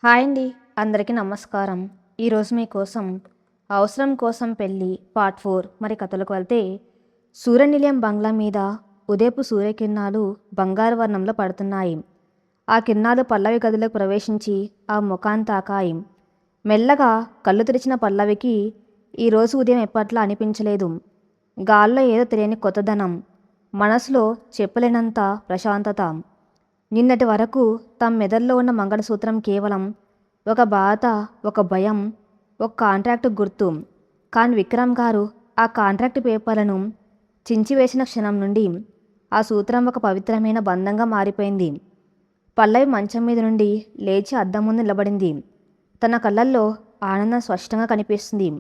Hi అండి. అందరికీ నమస్కారం. ఈరోజు మీకోసం 'అవసరం కోసం పెళ్ళి' పార్ట్ 4 మరి కథలోకి వెళ్తే, సూర్యనిలయం బంగ్లా మీద ఉదయపు సూర్యకిరణాలు బంగారు వర్ణంలో పడుతున్నాయి. ఆ కిరణాలు పల్లవి గదిలోకి ప్రవేశించి ఆ ముఖాన్ని తాకాయి. మెల్లగా కళ్ళు తెరిచిన పల్లవికి ఈరోజు ఉదయం ఎప్పట్లా అనిపించలేదు. గాల్లో ఏదో తెలియని కొత్తదనం, మనసులో చెప్పలేనంత ప్రశాంతత. నిన్నటి వరకు తమ మెదడులో ఉన్న మంగళసూత్రం కేవలం ఒక బాధ, ఒక భయం, ఒక కాంట్రాక్టు గుర్తు. కానీ విక్రమ్ గారు ఆ కాంట్రాక్ట్ పేపర్లను చించివేసిన క్షణం నుండి ఆ సూత్రం ఒక పవిత్రమైన బంధంగా మారిపోయింది. పల్లవి మంచం మీద నుండి లేచి అద్దం ముందు నిలబడింది. తన కళ్ళల్లో ఆనందం స్పష్టంగా కనిపిస్తుంది.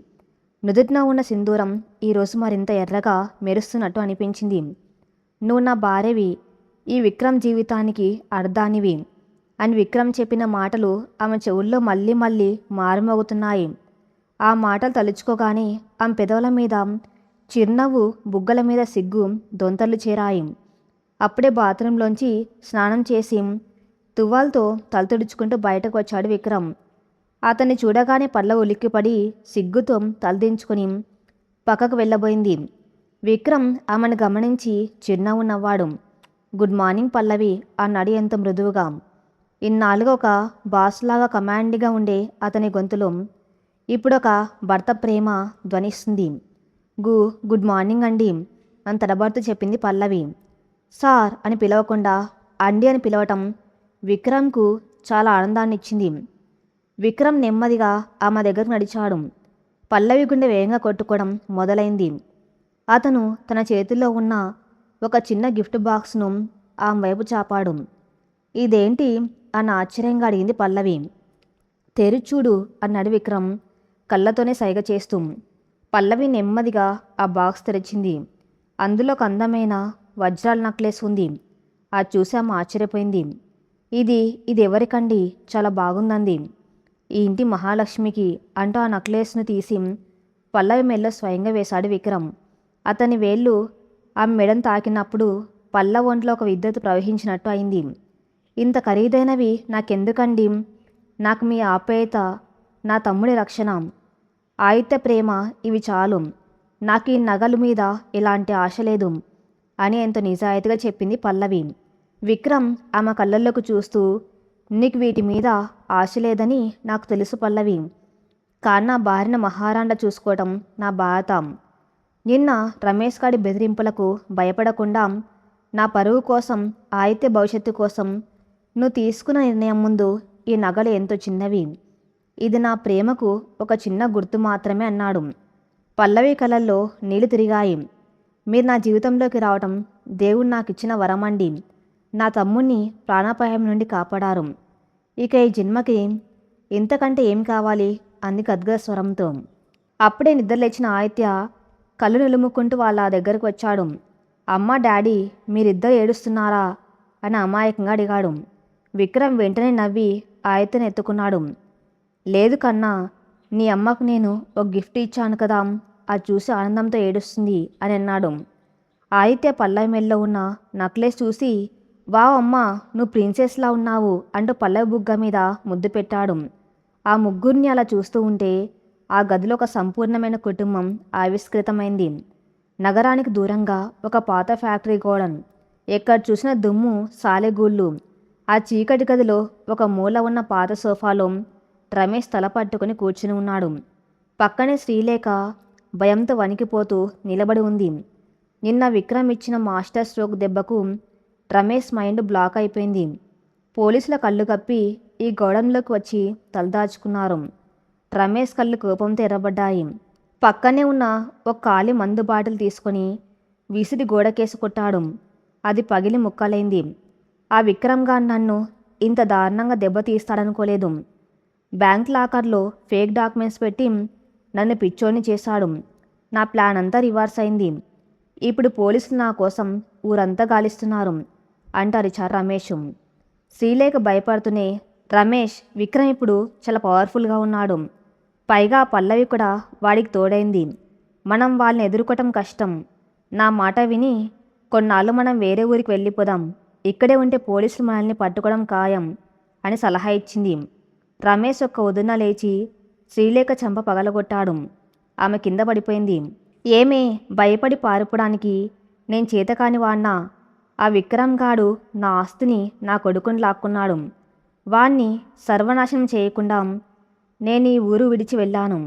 నుదుటిన ఉన్న సింధూరం ఈరోజు మరింత ఎర్రగా మెరుస్తున్నట్టు అనిపించింది. నువ్వు నా భార్యవి, ఈ విక్రమ్ జీవితానికి అర్థానివి అని విక్రమ్ చెప్పిన మాటలు ఆమె చెవుల్లో మళ్ళీ మళ్ళీ మారుమోగుతున్నాయి. ఆ మాటలు తలుచుకోగానే ఆమె పెదవుల మీద చిరునవ్వు, బుగ్గల మీద సిగ్గు దొంతర్లు చేరాయి. అప్పుడే బాత్రూంలోంచి స్నానం చేసి తువ్వాల్తో తల తుడుచుకుంటూ బయటకు వచ్చాడు విక్రమ్. అతన్ని చూడగానే పల్ల ఉలిక్కిపడి సిగ్గుతో తలదించుకుని పక్కకు వెళ్ళబోయింది. విక్రమ్ ఆమెను గమనించి చిరునవ్వు నవ్వాడు. గుడ్ మార్నింగ్ పల్లవి అన్నాడు ఎంతో మృదువుగా. ఇన్నాళ్ళుగా ఒక బాస్లాగా కమాండ్గా ఉండే అతని గొంతులో ఇప్పుడొక భర్త ప్రేమ ధ్వనిస్తుంది. గుడ్ మార్నింగ్ అండి అని తడబడుతూ చెప్పింది పల్లవి. సార్ అని పిలవకుండా అండి అని పిలవటం విక్రమ్కు చాలా ఆనందాన్ని ఇచ్చింది. విక్రమ్ నెమ్మదిగా ఆమె దగ్గరకు నడిచాడు. పల్లవి గుండె వేగంగా కొట్టుకోవడం మొదలైంది. అతను తన చేతిలో ఉన్న ఒక చిన్న గిఫ్ట్ బాక్స్ను ఆమె వైపు చాపాడు. ఇదేంటి అని ఆశ్చర్యంగా అడిగింది పల్లవి. తెరిచూడు అన్నాడు విక్రమ్ కళ్ళతోనే సైగ చేస్తూ. పల్లవి నెమ్మదిగా ఆ బాక్స్ తెరిచింది. అందులో ఒక అందమైన వజ్రాల నెక్లెస్ ఉంది. అది చూసి ఆమె ఆశ్చర్యపోయింది. ఇది ఎవరికండి? చాలా బాగుందంది. ఈ ఇంటి మహాలక్ష్మికి అంటూ ఆ నెక్లెస్ను తీసి పల్లవి మెల్లో స్వయంగా వేశాడు విక్రమ్. అతని వేళ్ళు ఆమె మెడను తాకినప్పుడు పల్ల ఒంట్లో ఒక విద్యుత్ ప్రవహించినట్టు అయింది. ఇంత ఖరీదైనవి నాకెందుకండి? నాకు మీ ఆప్యాయత, నా తమ్ముడి రక్షణ, ఆయిత్య ప్రేమ ఇవి చాలు. నాకు ఈ నగలు మీద ఎలాంటి ఆశ లేదు అని ఎంతో నిజాయితీగా చెప్పింది పల్లవి. విక్రమ్ ఆమె కళ్ళల్లోకి చూస్తూ, నీకు వీటి మీద ఆశ లేదని నాకు తెలుసు పల్లవి. కానీ నా భార్యను మహారాణిలా చూసుకోవటం నా బాధ్యత. నిన్న రమేష్ గారి బెదిరింపులకు భయపడకుండా నా పరువు కోసం, ఆయిత్య భవిష్యత్తు కోసం నువ్వు తీసుకున్న నిర్ణయం ముందు ఈ నగలు ఎంతో చిన్నవి. ఇది నా ప్రేమకు ఒక చిన్న గుర్తు మాత్రమే అన్నాడు. పల్లవి కళల్లో నీళ్లు తిరిగాయి. మీరు నా జీవితంలోకి రావటం దేవుడు నాకు ఇచ్చిన వరమండి. నా తమ్ముణ్ణి ప్రాణాపాయం నుండి కాపాడారు. ఇక ఈ జన్మకి ఇంతకంటే ఏం కావాలి అంది గద్గద స్వరంతో. అప్పుడే నిద్రలేచిన ఆయిత్య కళ్ళు నిలుముకుంటూ వాళ్ళ దగ్గరకు వచ్చాడు. అమ్మ, డాడీ మీరిద్దరు ఏడుస్తున్నారా అని అమాయకంగా అడిగాడు. విక్రమ్ వెంటనే నవ్వి ఆయిత్యను ఎత్తుకున్నాడు. లేదు కన్నా, నీ అమ్మకు నేను ఒక గిఫ్ట్ ఇచ్చాను కదా, అది చూసి ఆనందంతో ఏడుస్తుంది అని అన్నాడు. ఆయిత్య పల్లవి మెల్లో ఉన్న నెక్లెస్ చూసి, వావ్ అమ్మా, నువ్వు ప్రిన్సెస్లా ఉన్నావు అంటూ పల్లవి బుగ్గ మీద ముద్దు పెట్టాడు. ఆ ముగ్గురిని అలా చూస్తూ ఉంటే ఆ గదిలో ఒక సంపూర్ణమైన కుటుంబం ఆవిష్కృతమైంది. నగరానికి దూరంగా ఒక పాత ఫ్యాక్టరీ గోడౌన్. ఎక్కడ చూసిన దుమ్ము, సాలెగూళ్ళు. ఆ చీకటి గదిలో ఒక మూల ఉన్న పాత సోఫాలో రమేష్ తల పట్టుకుని కూర్చుని ఉన్నాడు. పక్కనే శ్రీలేఖ భయంతో వణికిపోతూ నిలబడి ఉంది. నిన్న విక్రమ్ ఇచ్చిన మాస్టర్ స్ట్రోక్ దెబ్బకు రమేష్ మైండ్ బ్లాక్ అయిపోయింది. పోలీసుల కళ్ళు కప్పి ఈ గోడౌన్లోకి వచ్చి తలదాచుకున్నారు. రమేష్ కళ్ళు కోపంతో ఎర్రబడ్డాయి. పక్కనే ఉన్న ఒక ఖాళీ మందు బాటిల్ తీసుకొని విసిరి గోడకేసి కొట్టాడు. అది పగిలి ముక్కలైంది. ఆ విక్రమ్ గారు నన్ను ఇంత దారుణంగా దెబ్బతీస్తాడనుకోలేదు. బ్యాంక్ లాకర్లో ఫేక్ డాక్యుమెంట్స్ పెట్టి నన్ను పిచ్చోని చేశాడు. నా ప్లాన్ అంతా రివర్స్ అయింది. ఇప్పుడు పోలీసులు నా కోసం ఊరంతా గాలిస్తున్నారు అంటూ అరిచారు రమేష్. శ్రీలేఖ భయపడుతూనే, రమేష్, విక్రమ్ ఇప్పుడు చాలా పవర్ఫుల్గా ఉన్నాడు. పైగా పల్లవి కూడా వాడికి తోడైంది. మనం వాళ్ళని ఎదుర్కోవటం కష్టం. నా మాట విని కొన్నాళ్ళు మనం వేరే ఊరికి వెళ్ళిపోదాం. ఇక్కడే ఉంటే పోలీసులు మనల్ని పట్టుకోవడం ఖాయం అని సలహా ఇచ్చింది. రమేష్ ఒక్క వదున లేచి శ్రీలేఖ చెంప పగలగొట్టాడు. ఆమె కింద పడిపోయింది. ఏమే, భయపడి పారిపోవడానికి నేను చేతకాని వాణ్ణా? ఆ విక్రమ్ గాడు నా ఆస్తిని నా కొడుకుని లాక్కున్నాడు. వాణ్ణి సర్వనాశనం చేయకుండా నేను ఈ ఊరు విడిచి వెళ్ళాను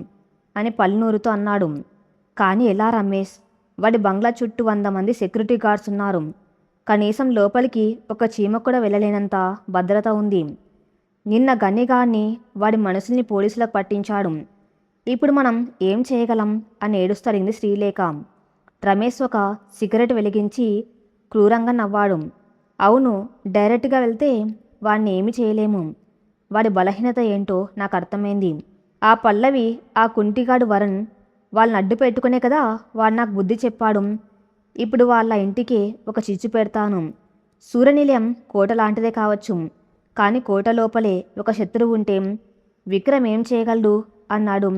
అని పల్లునూరుతో అన్నాడు. కానీ ఎలా రమేష్? వాడి బంగ్లా చుట్టూ 100 మంది సెక్యూరిటీ గార్డ్స్ ఉన్నారు. కనీసం లోపలికి ఒక చీమ కూడా వెళ్ళలేనంత భద్రత ఉంది. నిన్న గన్నిగాన్ని వాడి మనుషుల్ని పోలీసులకు పట్టించాడు. ఇప్పుడు మనం ఏం చేయగలం అని ఏడుస్తరింది శ్రీలేఖ. రమేష్ ఒక సిగరెట్ వెలిగించి క్రూరంగా నవ్వాడు. అవును, డైరెక్ట్గా వెళ్తే వాడిని ఏమి చేయలేము. వాడి బలహీనత ఏంటో నాకు అర్థమైంది. ఆ పల్లవి, ఆ కుంటిగాడు వరుణ్ వాళ్ళని అడ్డు పెట్టుకునే కదా వాడు నాకు బుద్ధి చెప్పాడు. ఇప్పుడు వాళ్ళ ఇంటికి ఒక చిచ్చు పెడతాను. సూర్యనిలయం కోట లాంటిదే కావచ్చు, కానీ కోట లోపలే ఒక శత్రువు ఉంటే విక్రమ్ ఏం చేయగలడు అన్నాడు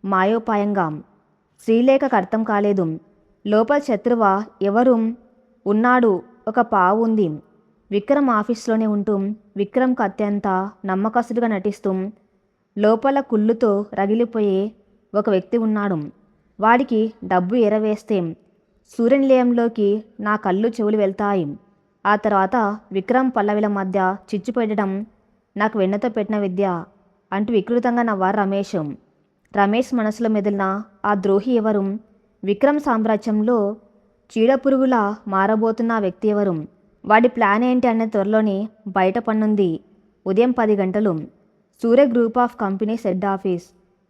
మాయోపాయంగా. శ్రీలేఖకు అర్థం కాలేదు. లోపల శత్రువా? ఎవరు ఉన్నాడు? ఒక పావు ఉంది. విక్రమ్ ఆఫీస్లోనే ఉంటూ విక్రమ్కు అత్యంత నమ్మకస్తుడిగా నటిస్తూ లోపల కుళ్ళుతో రగిలిపోయే ఒక వ్యక్తి ఉన్నాడు. వాడికి డబ్బు ఎరవేస్తే సూర్యనిలయంలోకి నా కళ్ళు చెవులు వెళ్తాయి. ఆ తర్వాత విక్రమ్ పల్లవిల మధ్య చిచ్చు పెట్టడం నాకు వెన్నతో పెట్టిన విద్య అంటూ వికృతంగా నవ్వారు రమేష్. రమేష్ మనసులో మెదిలిన ఆ ద్రోహి ఎవరు? విక్రమ్ సామ్రాజ్యంలో చీడపురుగులా మారబోతున్న ఆ వ్యక్తి ఎవరు? వాడి ప్లాన్ ఏంటి అనే త్వరలోనే బయటపడనుంది. ఉదయం 10 గంటలు Surya group of companies head office.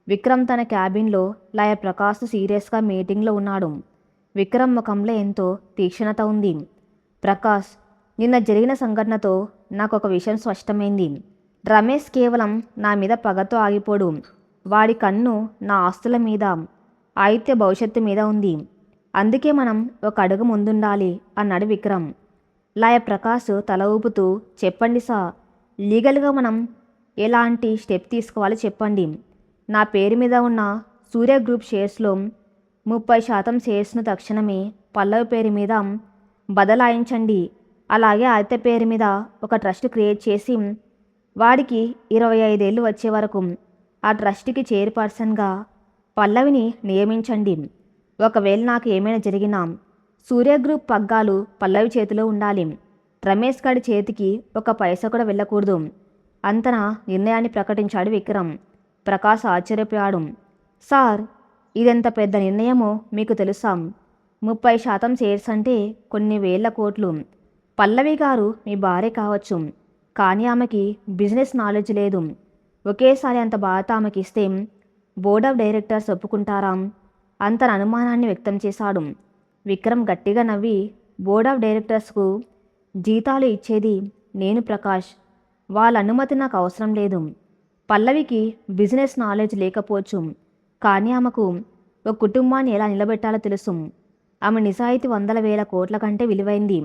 Vikram తన క్యాబిన్లో లాయర్ ప్రకాష్ సీరియస్గా మీటింగ్లో ఉన్నాడు. విక్రమ్ ముఖంలో ఎంతో తీక్షణత ఉంది. ప్రకాష్, నిన్న జరిగిన సంఘటనతో నాకు ఒక విషయం స్పష్టమైంది. రమేష్ కేవలం నా మీద పగతో ఆగిపోడు. వాడి కన్ను నా ఆస్తుల మీద, ఆదిత్య భవిష్యత్తు మీద ఉంది. అందుకే మనం ఒక అడుగు ముందుండాలి అన్నాడు విక్రమ్. లాయర్ ప్రకాష్ తల ఊపుతూ, చెప్పండి సార్, లీగల్గా మనం ఎలాంటి స్టెప్ తీసుకోవాలో చెప్పండి. నా పేరు మీద ఉన్న సూర్య గ్రూప్ షేర్స్లో 30% షేర్స్ను తక్షణమే పల్లవి పేరు మీద బదలాయించండి. అలాగే ఆదిత్య పేరు మీద ఒక ట్రస్ట్ క్రియేట్ చేసి వాడికి 25 ఏళ్ళు వచ్చే వరకు ఆ ట్రస్ట్కి చైర్పర్సన్గా పల్లవిని నియమించండి. ఒకవేళ నాకు ఏమైనా జరిగినా సూర్య గ్రూప్ పగ్గాలు పల్లవి చేతిలో ఉండాలి. రమేష్ గాడి చేతికి ఒక పైసా కూడా వెళ్ళకూడదు. అంతన నిర్ణయాన్ని ప్రకటించాడు విక్రమ్. ప్రకాష్ ఆశ్చర్యపోయాడు. సార్, ఇదెంత పెద్ద నిర్ణయమో మీకు తెలుసా? 30% షేర్స్ అంటే కొన్ని వేల కోట్లు. పల్లవి గారు మీ భార్య కావచ్చు, కానీ ఆమెకి బిజినెస్ నాలెడ్జ్ లేదు. ఒకేసారి అంత బాధ ఆమెకి ఇస్తే బోర్డ్ ఆఫ్ డైరెక్టర్స్ ఒప్పుకుంటారా? అంతన అనుమానాన్ని వ్యక్తం చేశాడు. విక్రమ్ గట్టిగా నవ్వి, బోర్డ్ ఆఫ్ డైరెక్టర్స్కు జీతాలు ఇచ్చేది నేను ప్రకాష్. వాళ్ళ అనుమతి నాకు అవసరం లేదు. పల్లవికి బిజినెస్ నాలెడ్జ్ లేకపోవచ్చు, కానీ ఆమెకు ఒక కుటుంబాన్ని ఎలా నిలబెట్టాలో తెలుసు. ఆమె నిజాయితీ 100,000 కోట్ల కంటే విలువైంది.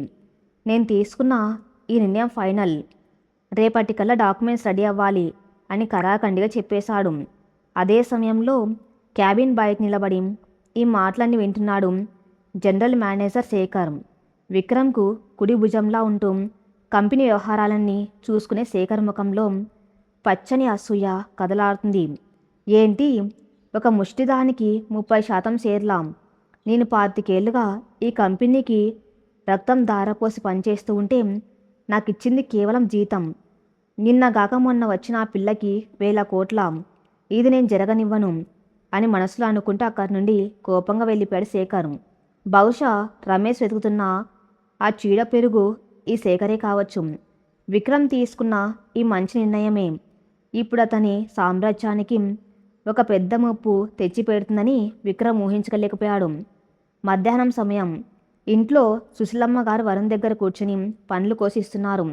నేను తీసుకున్న ఈ నిర్ణయం ఫైనల్. రేపటికల్లా డాక్యుమెంట్స్ రెడీ అవ్వాలి అని కరాఖండిగా చెప్పేశాడు. అదే సమయంలో క్యాబిన్ బయట నిలబడి ఈ మాటలన్నీ వింటున్నాడు జనరల్ మేనేజర్ శేఖర్. విక్రమ్కు కుడి భుజంలా ఉంటూ కంపెనీ వ్యవహారాలన్నీ చూసుకునే శేఖర్ ముఖంలో పచ్చని అసూయ కదలాడుతుంది. ఏంటి, ఒక ముష్టిదానికి 30% షేర్లా? నేను 25 ఏళ్లుగా ఈ కంపెనీకి రక్తం ధారపోసి పనిచేస్తూ ఉంటే నాకిచ్చింది కేవలం జీతం. నిన్నగాక మొన్న వచ్చిన ఆ పిల్లకి 1000 కోట్ల. ఇది నేను జరగనివ్వను అని మనసులో అనుకుంటూ అక్కడి నుండి కోపంగా వెళ్ళిపోయాడు శేఖర్. బహుశా రమేష్ వెతుకుతున్న ఆ చీడ పెరుగు ఈ శేఖరే కావచ్చు. విక్రమ్ తీసుకున్న ఈ మంచి నిర్ణయమే ఇప్పుడు అతని సామ్రాజ్యానికి ఒక పెద్ద ముప్పు తెచ్చిపెడుతుందని విక్రమ్ ఊహించలేకపోయాడు. మధ్యాహ్నం సమయం. ఇంట్లో సుశీలమ్మ గారు వరుణ్ దగ్గర కూర్చుని పండ్లు కోసిస్తున్నారు.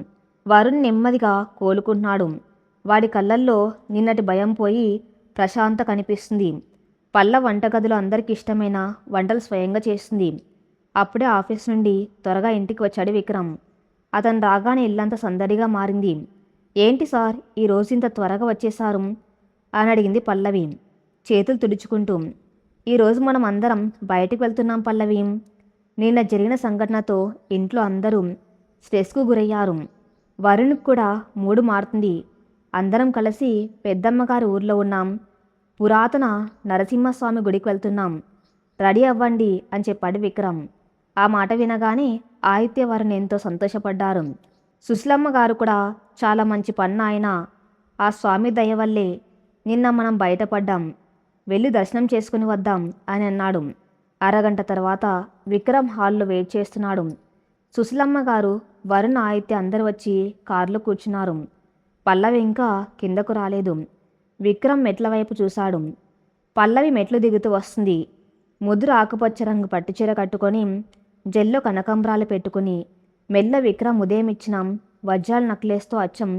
వరుణ్ నెమ్మదిగా కోలుకుంటున్నాడు. వాడి కళ్ళల్లో నిన్నటి భయం పోయి ప్రశాంత కనిపిస్తుంది. పల్ల వంటగదిలో అందరికీ ఇష్టమైన వంటలు స్వయంగా చేస్తుంది. అప్పుడే ఆఫీస్ నుండి త్వరగా ఇంటికి వచ్చాడు విక్రమ్. అతను రాగానే ఇల్లంతా సందడిగా మారింది. ఏంటి సార్, ఈరోజు ఇంత త్వరగా వచ్చేశారు అని అడిగింది పల్లవి చేతులు తుడుచుకుంటూ. ఈరోజు మనం అందరం బయటికి వెళ్తున్నాం పల్లవి. నిన్న జరిగిన సంఘటనతో ఇంట్లో అందరూ స్ట్రెస్కు గురయ్యారు. వరుణ్కి కూడా మూడు మారుతుంది. అందరం కలిసి పెద్దమ్మగారి ఊర్లో ఉన్నాం. పురాతన నరసింహస్వామి గుడికి వెళ్తున్నాం. రెడీ అవ్వండి అని చెప్పాడు విక్రమ్. ఆ మాట వినగానే ఆదిత్య వారిని ఎంతో సంతోషపడ్డారు. సుశీలమ్మ గారు కూడా చాలా మంచి పన్ను ఆయన. ఆ స్వామి దయ వల్లే నిన్న మనం బయటపడ్డాం. వెళ్ళి దర్శనం చేసుకుని వద్దాం అని అన్నాడు. అరగంట తర్వాత విక్రమ్ హాల్లో వెయిట్ చేస్తున్నాడు. సుశీలమ్మ గారు, వరుణ్, ఆదిత్య అందరూ వచ్చి కారులో కూర్చున్నారు. పల్లవి ఇంకా కిందకు రాలేదు. విక్రమ్ మెట్ల వైపు చూశాడు. పల్లవి మెట్లు దిగుతూ వస్తుంది. ముదురు ఆకుపచ్చ రంగు పట్టుచీర కట్టుకొని జెల్లో కనకంబరాలు పెట్టుకుని మెల్ల విక్రమ్ ఉదయం ఇచ్చిన వజ్రాల నక్లెస్తో అచ్చం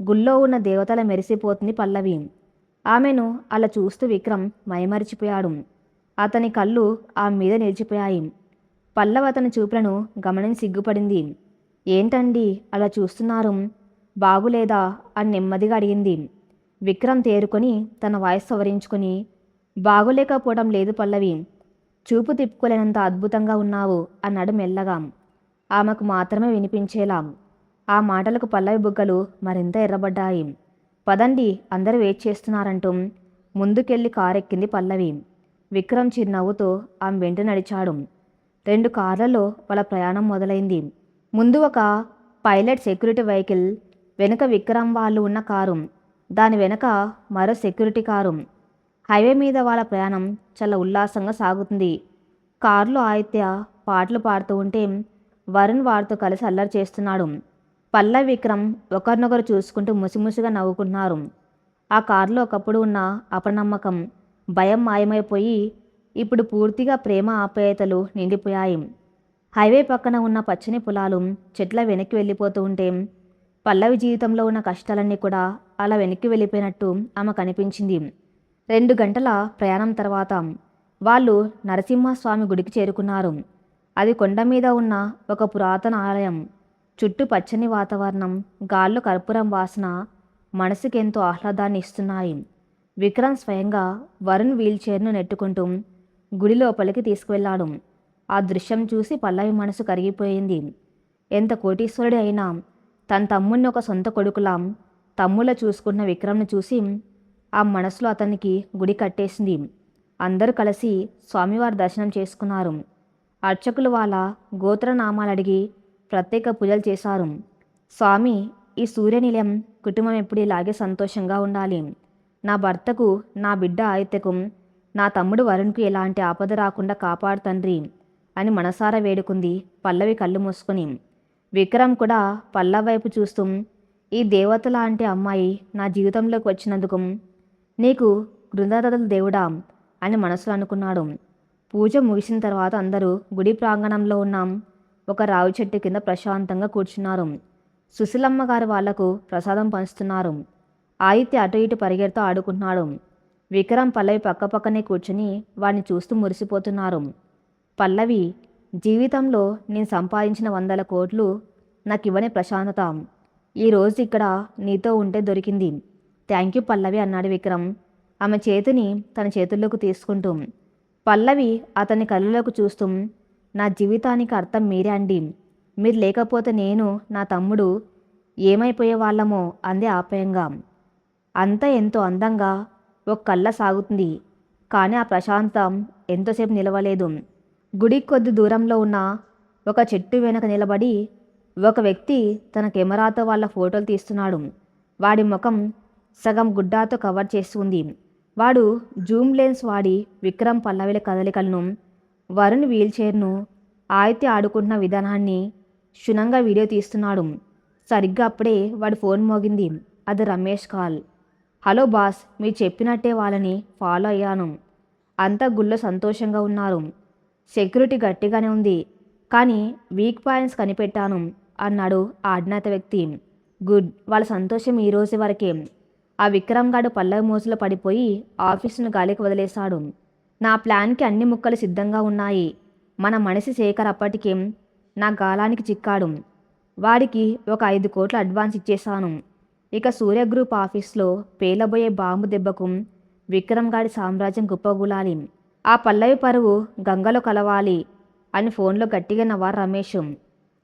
గుళ్ళో ఉన్న దేవతల మెరిసిపోతుంది పల్లవి. ఆమెను అలా చూస్తూ విక్రమ్ మైమరిచిపోయాడు. అతని కళ్ళు ఆమె మీద నిలిచిపోయాయి. పల్లవి అతని చూపులను గమనించి సిగ్గుపడింది. ఏంటండి అలా చూస్తున్నారు, బాగులేదా అని నెమ్మదిగా అడిగింది. విక్రమ్ తేరుకొని తన వాయిస్ సవరించుకొని, బాగులేకపోవడం లేదు పల్లవి, చూపు తిప్పుకోలేనంత అద్భుతంగా ఉన్నావు అన్నాడు మెల్లగా, ఆమెకు మాత్రమే వినిపించేలా. ఆ మాటలకు పల్లవి బుగ్గలు మరింత ఎర్రబడ్డాయి. పదండి, అందరూ వెయిట్ చేస్తున్నారంటూ ముందుకెళ్ళి కారెక్కింది పల్లవి. విక్రమ్ చిరునవ్వుతో ఆమె వెంట నడిచాడు. 2 కార్లలో వాళ్ళ ప్రయాణం మొదలైంది. ముందు ఒక పైలట్ సెక్యూరిటీ వెహికల్, వెనుక విక్రమ్ వాళ్ళు ఉన్న కారు, దాని వెనక మరో సెక్యూరిటీ కారు. హైవే మీద వాళ్ళ ప్రయాణం చాలా ఉల్లాసంగా సాగుతుంది. కారులో ఆదిత్య పాటలు పాడుతూ ఉంటే వరుణ్ వారితో కలిసి అల్లరి చేస్తున్నాడు. పల్లవి, విక్రమ్ ఒకరినొకరు చూసుకుంటూ ముసిముసిగా నవ్వుకుంటున్నారు. ఆ కారులో ఒకప్పుడు ఉన్న అపనమ్మకం, భయం మాయమైపోయి ఇప్పుడు పూర్తిగా ప్రేమ ఆప్యాయతలు నిండిపోయాయి. హైవే పక్కన ఉన్న పచ్చని పొలాలు చెట్ల వెనక్కి వెళ్ళిపోతూ ఉంటే పల్లవి జీవితంలో ఉన్న కష్టాలన్నీ కూడా అలా వెనక్కి వెళ్ళిపోయినట్టు ఆమె కనిపించింది. 2 గంటల ప్రయాణం తర్వాత వాళ్ళు నరసింహస్వామి గుడికి చేరుకున్నారు. అది కొండ మీద ఉన్న ఒక పురాతన ఆలయం. చుట్టూ పచ్చని వాతావరణం, గాల్లో కర్పూరం వాసన మనసుకెంతో ఆహ్లాదాన్ని ఇస్తున్నాయి. విక్రమ్ స్వయంగా వరుణ్ వీల్చైర్ను నెట్టుకుంటూ గుడి లోపలికి తీసుకువెళ్ళాడు. ఆ దృశ్యం చూసి పల్లవి మనసు కరిగిపోయింది. ఎంత కోటీశ్వరుడి అయినా తన తమ్ముడిని ఒక సొంత కొడుకులా తమ్ముళ్ళ చూసుకున్న విక్రమ్ను చూసి ఆ మనసులో అతనికి గుడి కట్టేసింది. అందరూ కలిసి స్వామివారి దర్శనం చేసుకున్నారు. అర్చకులు వాళ్ళ గోత్రనామాలు అడిగి ప్రత్యేక పూజలు చేశారు. స్వామి, ఈ సూర్యనిలయం కుటుంబం ఎప్పుడు ఇలాగే సంతోషంగా ఉండాలి. నా భర్తకు, నా బిడ్డ ఆదిత్యకు, నా తమ్ముడు వరుణ్కు ఎలాంటి ఆపద రాకుండా కాపాడు తండ్రి అని మనసారా వేడుకుంది పల్లవి కళ్ళు మూసుకొని. విక్రమ్ కూడా పల్లవి వైపు చూస్తూ, ఈ దేవత లాంటి అమ్మాయి నా జీవితంలోకి వచ్చినందుకు నీకు కృతజ్ఞతలు దేవుడా అని మనసులో అనుకున్నాడు. పూజ ముగిసిన తర్వాత అందరూ గుడి ప్రాంగణంలో ఉన్న ఒక రావి చెట్టు కింద ప్రశాంతంగా కూర్చున్నారు. సుశీలమ్మ గారు వాళ్లకు ప్రసాదం పంచుతున్నారు. ఆదిత్య అటు ఇటు పరిగెడుతూ ఆడుకుంటున్నాడు. విక్రమ్, పల్లవి పక్కపక్కనే కూర్చుని వాడిని చూస్తూ మురిసిపోతున్నారు. పల్లవి, జీవితంలో నేను సంపాదించిన 100 కోట్లు నాకు ఇవ్వని ప్రశాంతత ఈరోజు ఇక్కడ నీతో ఉంటే దొరికింది. థ్యాంక్ యూ పల్లవి అన్నాడు విక్రమ్ ఆమె చేతిని తన చేతుల్లోకి తీసుకుంటూ. పల్లవి అతని కళ్ళలోకి చూస్తూ, నా జీవితానికి అర్థం మీరే అండి. మీరు లేకపోతే నేను, నా తమ్ముడు ఏమైపోయే వాళ్ళమో అంది ఆప్యాయంగా. అంతా ఎంతో అందంగా ఒక కళ్ళ సాగుతుంది. కానీ ఆ ప్రశాంతం ఎంతోసేపు నిలవలేదు. గుడికి కొద్ది దూరంలో ఉన్న ఒక చెట్టు వెనక నిలబడి ఒక వ్యక్తి తన కెమెరాతో వాళ్ళ ఫోటోలు తీస్తున్నాడు. వాడి ముఖం సగం గుడ్డాతో కవర్ చేసి ఉంది. వాడు జూమ్ లెన్స్ వాడి విక్రమ్, పల్లవిల కదలికలను, వరుణ్ వీల్చైర్ను, ఆదిత్య ఆడుకుంటున్న విధానాన్ని క్షుణ్ణంగా వీడియో తీస్తున్నాడు. సరిగ్గా అప్పుడే వాడి ఫోన్ మోగింది. అది రమేష్ కాల్. హలో బాస్, మీరు చెప్పినట్టే వాళ్ళని ఫాలో అయ్యాను. అంతా గుళ్ళో సంతోషంగా ఉన్నారు. సెక్యూరిటీ గట్టిగానే ఉంది, కానీ వీక్ పాయింట్స్ కనిపెట్టాను అన్నాడు ఆ అజ్ఞాత వ్యక్తి. గుడ్, వాళ్ళ సంతోషం ఈ రోజు వరకే. ఆ విక్రమ్ గాడు పల్లవి మోసులో పడిపోయి ఆఫీసును గాలికి వదిలేశాడు. నా ప్లాన్కి అన్ని ముక్కలు సిద్ధంగా ఉన్నాయి. మన మనిషి శేఖర్ అప్పటికే నా గాలానికి చిక్కాడు. వాడికి ఒక 5 కోట్ల అడ్వాన్స్ ఇచ్చేశాను. ఇక సూర్య గ్రూప్ ఆఫీస్లో పేలబోయే బాంబు దెబ్బకు విక్రమ్ గాడి సామ్రాజ్యం కుప్పగూలాలి. ఆ పల్లవి పరువు గంగలో కలవాలి అని ఫోన్లో గట్టిగా నవ్వారు రమేష్.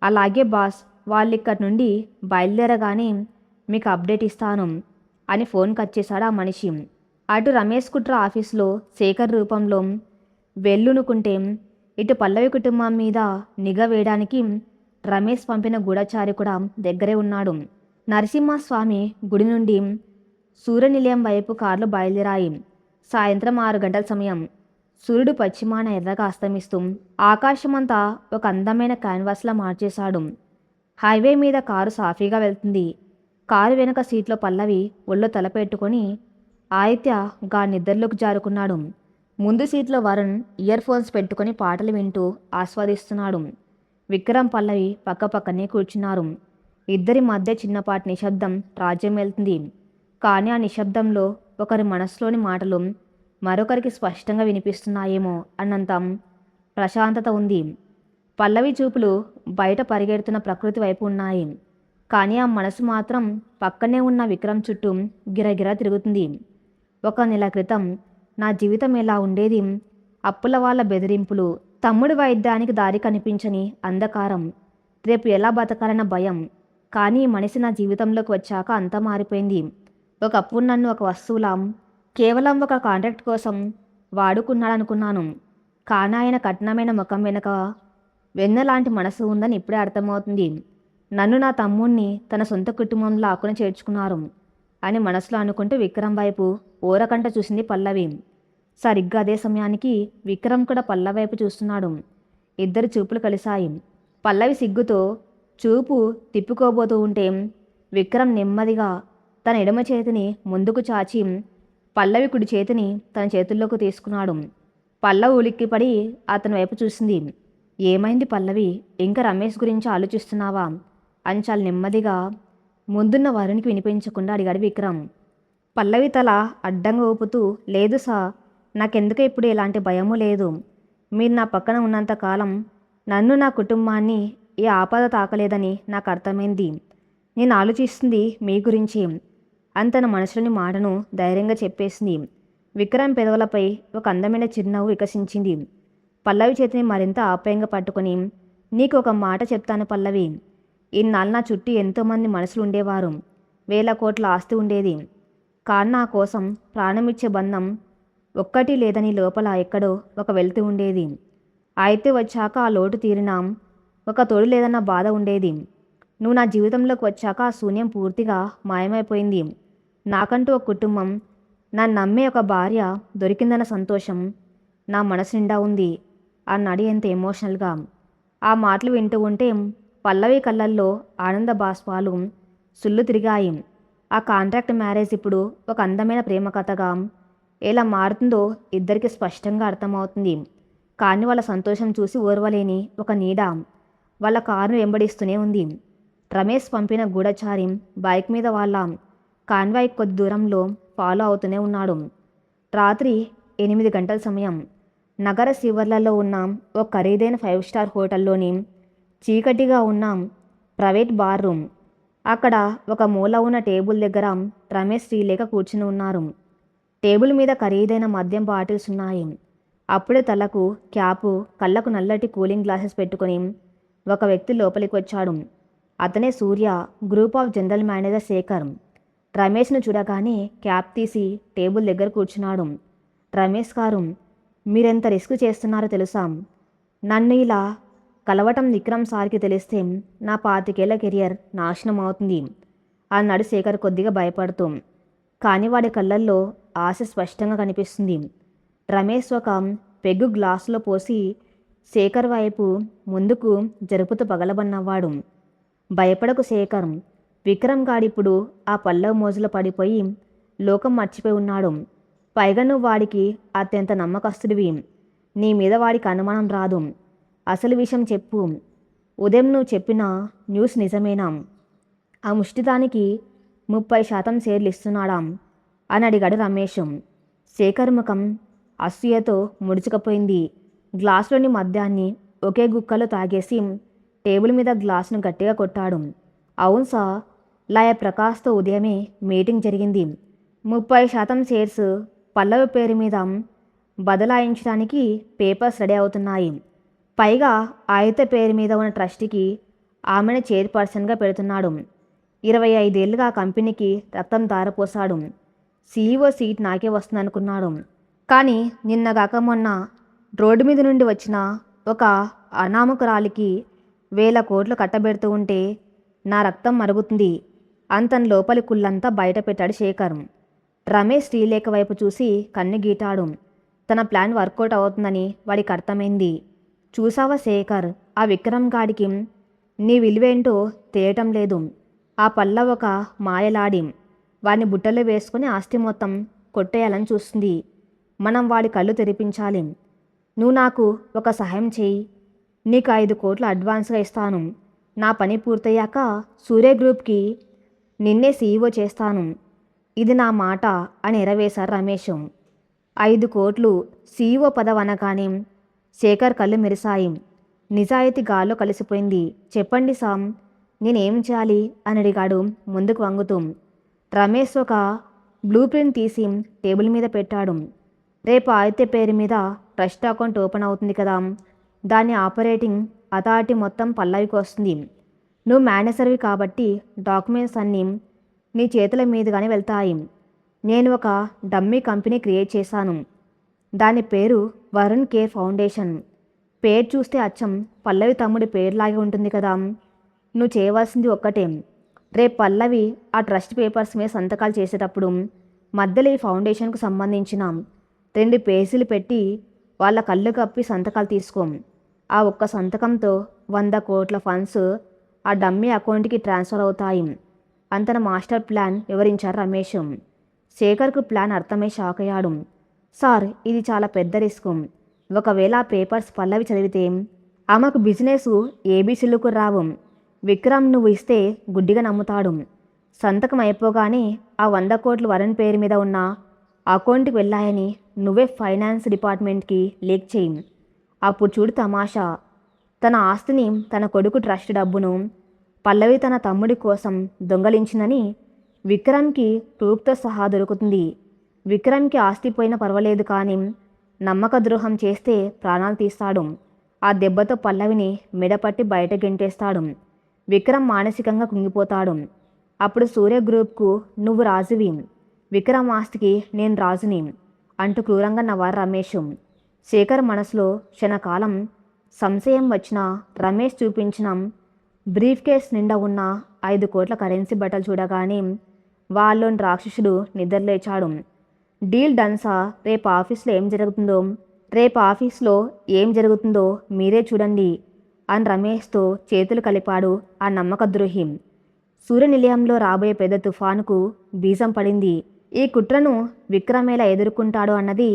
అలాగే బాస్, వాళ్ళు ఇక్కడి నుండి బయలుదేరగానే మీకు అప్డేట్ ఇస్తాను అని ఫోన్ కట్ చేశాడు ఆ మనిషి. అటు రమేష్ కుట్ర ఆఫీసులో శేఖర్ రూపంలో వెల్లునుకుంటే, ఇటు పల్లవి కుటుంబం మీద నిఘా వేయడానికి రమేష్ పంపిన గూఢచారి కూడా దగ్గరే ఉన్నాడు. నరసింహస్వామి గుడి నుండి సూర్యనిలయం వైపు కార్లు బయలుదేరాయి. సాయంత్రం 6 గంటల సమయం. సూర్యుడు పశ్చిమాన ఎర్రగా అస్తమిస్తూ ఆకాశమంతా ఒక అందమైన క్యాన్వాస్లా మార్చేశాడు. హైవే మీద కారు సాఫీగా వెళ్తుంది. కారు వెనుక సీట్లో పల్లవి ఒళ్ళో తలపెట్టుకొని ఆదిత్య గా నిద్రలోకి జారుకున్నాడు. ముందు సీట్లో వరుణ్ ఇయర్ ఫోన్స్ పెట్టుకుని పాటలు వింటూ ఆస్వాదిస్తున్నాడు. విక్రమ్, పల్లవి పక్కపక్కనే కూర్చున్నారు. ఇద్దరి మధ్య చిన్నపాటి నిశ్శబ్దం రాజ్యం వెళ్తుంది. కానీ ఆ నిశ్శబ్దంలో ఒకరి మనసులోని మాటలు మరొకరికి స్పష్టంగా వినిపిస్తున్నాయేమో అన్నంత ప్రశాంతత ఉంది. పల్లవి చూపులు బయట పరిగెడుతున్న ప్రకృతి వైపు ఉన్నాయి. కానీ ఆ మనసు మాత్రం పక్కనే ఉన్న విక్రమ్ చుట్టూ గిరగిరా తిరుగుతుంది. 1 నెల క్రితం నా జీవితం ఎలా ఉండేది? అప్పుల వాళ్ళ బెదిరింపులు, తమ్ముడి వైద్యానికి దారి కనిపించని అంధకారం, రేపు ఎలా బతకాలన్న భయం. కానీ ఈ మనిషి నా జీవితంలోకి వచ్చాక అంతా మారిపోయింది. ఒకప్పుడు నన్ను ఒక వస్తువులా, కేవలం ఒక కాంట్రాక్ట్ కోసం వాడుకున్నాడనుకున్నాను. కానీ ఆయన కఠినమైన ముఖం వెనుక వెన్నలాంటి మనసు ఉందని ఇప్పుడే అర్థమవుతుంది. నన్ను, నా తమ్ముణ్ణి తన సొంత కుటుంబంలో ఆకుని చేర్చుకున్నారు అని మనసులో అనుకుంటూ విక్రమ్ వైపు ఓరకంట చూసింది పల్లవి. సరిగ్గా అదే సమయానికి విక్రమ్ కూడా పల్లవి వైపు చూస్తున్నాడు. ఇద్దరు చూపులు కలిశాయి. పల్లవి సిగ్గుతో చూపు తిప్పుకోబోతూ ఉంటే విక్రమ్ నెమ్మదిగా తన ఎడమ చేతిని ముందుకు చాచి పల్లవి కుడి చేతిని తన చేతుల్లోకి తీసుకున్నాడు. పల్లవి ఉలిక్కిపడి అతని వైపు చూసింది. ఏమైంది పల్లవి? ఇంకా రమేష్ గురించి ఆలోచిస్తున్నావా అని చాలా నెమ్మదిగా ముందున్న వరుణ్కి వినిపించకుండా అడిగాడు విక్రమ్. పల్లవి తల అడ్డంగా ఊపుతూ, లేదు సార్, నాకెందుకు ఇప్పుడు ఎలాంటి భయము లేదు. మీరు నా పక్కన ఉన్నంతకాలం నన్ను, నా కుటుంబాన్ని ఏ ఆపద తాకలేదని నాకు అర్థమైంది. నేను ఆలోచిస్తుంది మీ గురించి అని తన మనసులోని మాటను ధైర్యంగా చెప్పేసింది. విక్రమ్ పెదవులపై ఒక అందమైన చిరునవ్వు వికసించింది. పల్లవి చేతిని మరింత ఆప్యాయంగా పట్టుకొని, నీకు ఒక మాట చెప్తాను పల్లవి. ఇన్నాళ్ళు నా చుట్టూ ఎంతోమంది మనుషులు ఉండేవారు. 1000 కోట్ల ఆస్తి ఉండేది. కానీ నా కోసం ప్రాణమిచ్చే బంధం ఒక్కటి లేదని లోపల ఎక్కడో ఒక వెలితి ఉండేది. అయితే వచ్చాక ఆ లోటు తీరినా ఒక తోడు లేదన్న బాధ ఉండేది. నువ్వు నా జీవితంలోకి వచ్చాక ఆ శూన్యం పూర్తిగా మాయమైపోయింది. నాకంటూ ఒక కుటుంబం, నన్ను నమ్మే ఒక భార్య దొరికిందన్న సంతోషం నా మనసు నిండా ఉంది అన్నాడు ఎంత ఎమోషనల్గా. ఆ మాటలు వింటూ ఉంటే పల్లవి కళ్ళల్లో ఆనంద బాష్పాలు సుళ్ళు తిరిగాయి. ఆ కాంట్రాక్ట్ మ్యారేజ్ ఇప్పుడు ఒక అందమైన ప్రేమ కథగా ఎలా మారుతుందో ఇద్దరికి స్పష్టంగా అర్థమవుతుంది. కానీ వాళ్ళ సంతోషం చూసి ఓర్వలేని ఒక నీడ వాళ్ళ కారును వెంబడిస్తూనే ఉంది. రమేష్ పంపిన గూఢచారి బైక్ మీద వాళ్ళ కాన్వాయ్ కొద్ది దూరంలో ఫాలో అవుతూనే ఉన్నాడు. రాత్రి 8 గంటల సమయం. నగర శివర్లలో ఉన్న ఒక ఖరీదైన 5 స్టార్ హోటల్లోని చీకటిగా ఉన్న ప్రైవేట్ బార్ రూమ్. అక్కడ ఒక మూల ఉన్న టేబుల్ దగ్గర రమేష్, శ్రీలేఖ కూర్చుని ఉన్నారు. టేబుల్ మీద ఖరీదైన మద్యం బాటిల్స్ ఉన్నాయి. అప్పుడే తలకు క్యాపు, కళ్ళకు నల్లటి కూలింగ్ గ్లాసెస్ పెట్టుకుని ఒక వ్యక్తి లోపలికి వచ్చాడు. అతనే Surya, group of general manager Shekhar. రమేష్ను చూడగానే క్యాప్ తీసి టేబుల్ దగ్గర కూర్చున్నాడు. రమేష్ గారు, మీరెంత రిస్క్ చేస్తున్నారో తెలుసా? నన్ను ఇలా కలవటం విక్రమ్ సార్కి తెలిస్తే నా 25 ఏళ్ల కెరియర్ నాశనం అవుతుంది అన్నాడు శేఖర్ కొద్దిగా భయపడుతూ. కానీ వాడి కళ్ళల్లో ఆశ స్పష్టంగా కనిపిస్తుంది. రమేష్ ఒక పెగ్గు గ్లాసులో పోసి శేఖర్ వైపు ముందుకు జరుపుతూ పగలబన్నవాడు. భయపడకు శేఖర్, విక్రమ్ గాడిప్పుడు ఆ పల్లవ మోజులో పడిపోయి లోకం మర్చిపోయి ఉన్నాడు. పైగా నువ్వు వాడికి అత్యంత నమ్మకస్తుడివి. నీ మీద వాడికి అనుమానం రాదు. అసలు విషయం చెప్పు. ఉదయం నువ్వు చెప్పిన న్యూస్ నిజమేనా? ఆ ముష్టిదానికి 30% షేర్లు ఇస్తున్నాడా అని అడిగాడు రమేష్. శేఖర్ ముఖం అసూయతో ముడుచుకుపోయింది. గ్లాసులోని మద్యాన్ని ఒకే గుక్కలో తాగేసి టేబుల్ మీద గ్లాసును గట్టిగా కొట్టాడు. అవును సార్, లాయర్ ప్రకాష్తో ఉదయమే మీటింగ్ జరిగింది. 30% షేర్స్ పల్లవి పేరు మీద బదలాయించడానికి పేపర్స్ రెడీ అవుతున్నాయి. పైగా ఆయుత పేరు మీద ఉన్న ట్రస్టీకి ఆమెను చైర్పర్సన్గా పెడుతున్నాడు. 25 ఏళ్లుగా ఆ కంపెనీకి రక్తం ధారపోశాడు. సీఈఓ సీట్ నాకే వస్తుందనుకున్నాడు. కానీ నిన్నగాక మొన్న రోడ్డు మీద నుండి వచ్చిన ఒక అనామకురాలికి 1000 కోట్లు కట్టబెడుతూ ఉంటే నా రక్తం మరుగుతుంది. అంతని లోపలి కుళ్ళంతా బయట పెట్టాడు శేఖర్. రమేష్ శ్రీలేఖ వైపు చూసి కన్ను గీటాడు. తన ప్లాన్ వర్కౌట్ అవుతుందని వాడికి అర్థమైంది. చూసావా శేఖర్, ఆ విక్రమ్ గాడికి నీ విలువేంటో తెలియటం లేదు. ఆ పల్లవ ఒక మాయలాడి వాడిని బుట్టలో వేసుకుని ఆస్తి మొత్తం కొట్టేయాలని చూస్తుంది. మనం వాడి కళ్ళు తెరిపించాలి. నువ్వు నాకు ఒక సహాయం చేయి. నీకు 5 కోట్లు అడ్వాన్స్గా ఇస్తాను. నా పని పూర్తయ్యాక సూర్య గ్రూప్కి నిన్నే సీఈఓ చేస్తాను. ఇది నా మాట అని ఎరవేశారు రమేష్. 5 కోట్లు సీఈఓ పదవి అనగానే శేఖర్ కళ్ళు మెరిశాయి. నిజాయితీ గాల్లో కలిసిపోయింది. చెప్పండి సామ్, నేనేం చేయాలి అని అడిగాడు ముందుకు వంగుతూ. రమేష్ ఒక బ్లూ ప్రింట్ తీసి టేబుల్ మీద పెట్టాడు. రేపు ఆదిత్య పేరు మీద ట్రస్ట్ అకౌంట్ ఓపెన్ అవుతుంది కదా, దాని ఆపరేటింగ్ అథారిటీ మొత్తం పల్లవికి వస్తుంది. నువ్వు మేనేజర్వి కాబట్టి డాక్యుమెంట్స్ అన్నీ నీ చేతుల మీదుగానే వెళ్తాయి. నేను ఒక డమ్మీ కంపెనీ క్రియేట్ చేశాను. దాని పేరు వరుణ్ కేర్ ఫౌండేషన్. పేరు చూస్తే అచ్చం పల్లవి తమ్ముడి పేరులాగే ఉంటుంది కదా. నువ్వు చేయవలసింది ఒక్కటే. రేపు పల్లవి ఆ ట్రస్ట్ పేపర్స్ మీద సంతకాలు చేసేటప్పుడు మధ్యలో ఈ ఫౌండేషన్కు సంబంధించిన 2 పేజీలు పెట్టి వాళ్ళ కళ్ళు కప్పి సంతకాలు తీసుకో. ఆ ఒక్క సంతకంతో 100 కోట్ల ఫండ్స్ ఆ డమ్మీ అకౌంట్కి ట్రాన్స్ఫర్ అవుతాయి. అంతన మాస్టర్ ప్లాన్ వివరించారు రమేష్. శేఖర్కు ప్లాన్ అర్థమై షాక్ అయ్యాడు. సార్, ఇది చాలా పెద్ద రిస్క్. ఒకవేళ ఆ పేపర్స్ పల్లవి చదివితే ఆమెకు బిజినెస్ ఏబీసీలకు రావు. విక్రమ్ నువ్వు ఇస్తే గుడ్డిగా నమ్ముతాడు. సంతకం అయిపోగానే ఆ 100 కోట్లు వరుణ్ పేరు మీద ఉన్న అకౌంట్కి వెళ్ళాయని నువ్వే ఫైనాన్స్ డిపార్ట్మెంట్కి లీక్ చేయి. అప్పుడు చూడు తమాషా. తన ఆస్తిని, తన కొడుకు ట్రస్ట్ డబ్బును పల్లవి తన తమ్ముడి కోసం దొంగలించిందని విక్రమ్కి ప్రూఫ్తో సహా దొరుకుతుంది. విక్రమ్కి ఆస్తి పోయినా పర్వాలేదు, కానీ నమ్మక ద్రోహం చేస్తే ప్రాణాలు తీస్తాడు. ఆ దెబ్బతో పల్లవిని మెడపట్టి బయట గెంటేస్తాడు. విక్రమ్ మానసికంగా కుంగిపోతాడు. అప్పుడు సూర్య గ్రూప్కు నువ్వు రాజువి, విక్రమ్ ఆస్తికి నేను రాజుని అంటూ క్రూరంగా నవ్వారు రమేష్. శేఖర్ మనసులో క్షణకాలం సంశయం వచ్చినా రమేష్ చూపించిన బ్రీఫ్ కేస్ నిండా ఉన్న 5 కోట్ల కరెన్సీ బట్టలు చూడగానే వాళ్ళలోని రాక్షసుడు నిద్రలేచాడు. Deal done sir. రేపు ఆఫీస్లో ఏం జరుగుతుందో మీరే చూడండి అని రమేష్తో చేతులు కలిపాడు ఆ నమ్మక ద్రోహి. సూర్యనిలయంలో రాబోయే పెద్ద తుఫానుకు బీజం పడింది. ఈ కుట్రను విక్రమ్ ఎలా ఎదుర్కొంటాడో అన్నది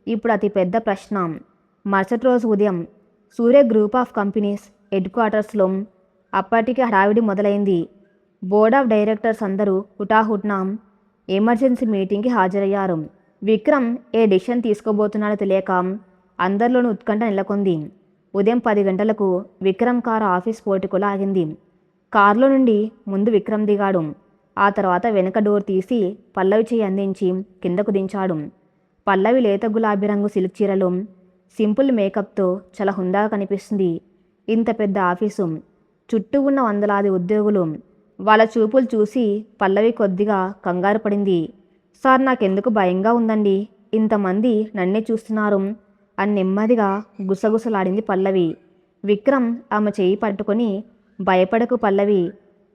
ఇప్పుడు అతి పెద్ద ప్రశ్న. మరుసటి రోజు ఉదయం సూర్య గ్రూప్ ఆఫ్ కంపెనీస్ హెడ్ క్వార్టర్స్లో అప్పటికే హడావిడి మొదలైంది. బోర్డ్ ఆఫ్ డైరెక్టర్స్ అందరూ హుటాహుటిన ఎమర్జెన్సీ మీటింగ్కి హాజరయ్యారు. విక్రమ్ ఏ డెసిషన్ తీసుకోబోతున్నాడో తెలియక అందరిలోనూ ఉత్కంఠ నెలకొంది. ఉదయం 10 గంటలకు విక్రమ్ కారు ఆఫీస్ పోర్టికోలో ఆగింది. కారులో నుండి ముందు విక్రమ్ దిగాడు. ఆ తర్వాత వెనక డోర్ తీసి పల్లవి చేయి అందించి కిందకు దించాడు. పల్లవి లేత గులాబీ రంగు సిల్క్ చీరలో సింపుల్ మేకప్తో చాలా హుందాగా కనిపిస్తుంది. ఇంత పెద్ద ఆఫీసు, చుట్టూ ఉన్న వందలాది ఉద్యోగులు. వాళ్ళ చూపులు చూసి పల్లవి కొద్దిగా కంగారు పడింది. సార్, నాకెందుకు భయంగా ఉందండి. ఇంతమంది నన్నే చూస్తున్నారు అని నెమ్మదిగా గుసగుసలాడింది పల్లవి. విక్రమ్ ఆమె చేయి పట్టుకొని, భయపడకు పల్లవి,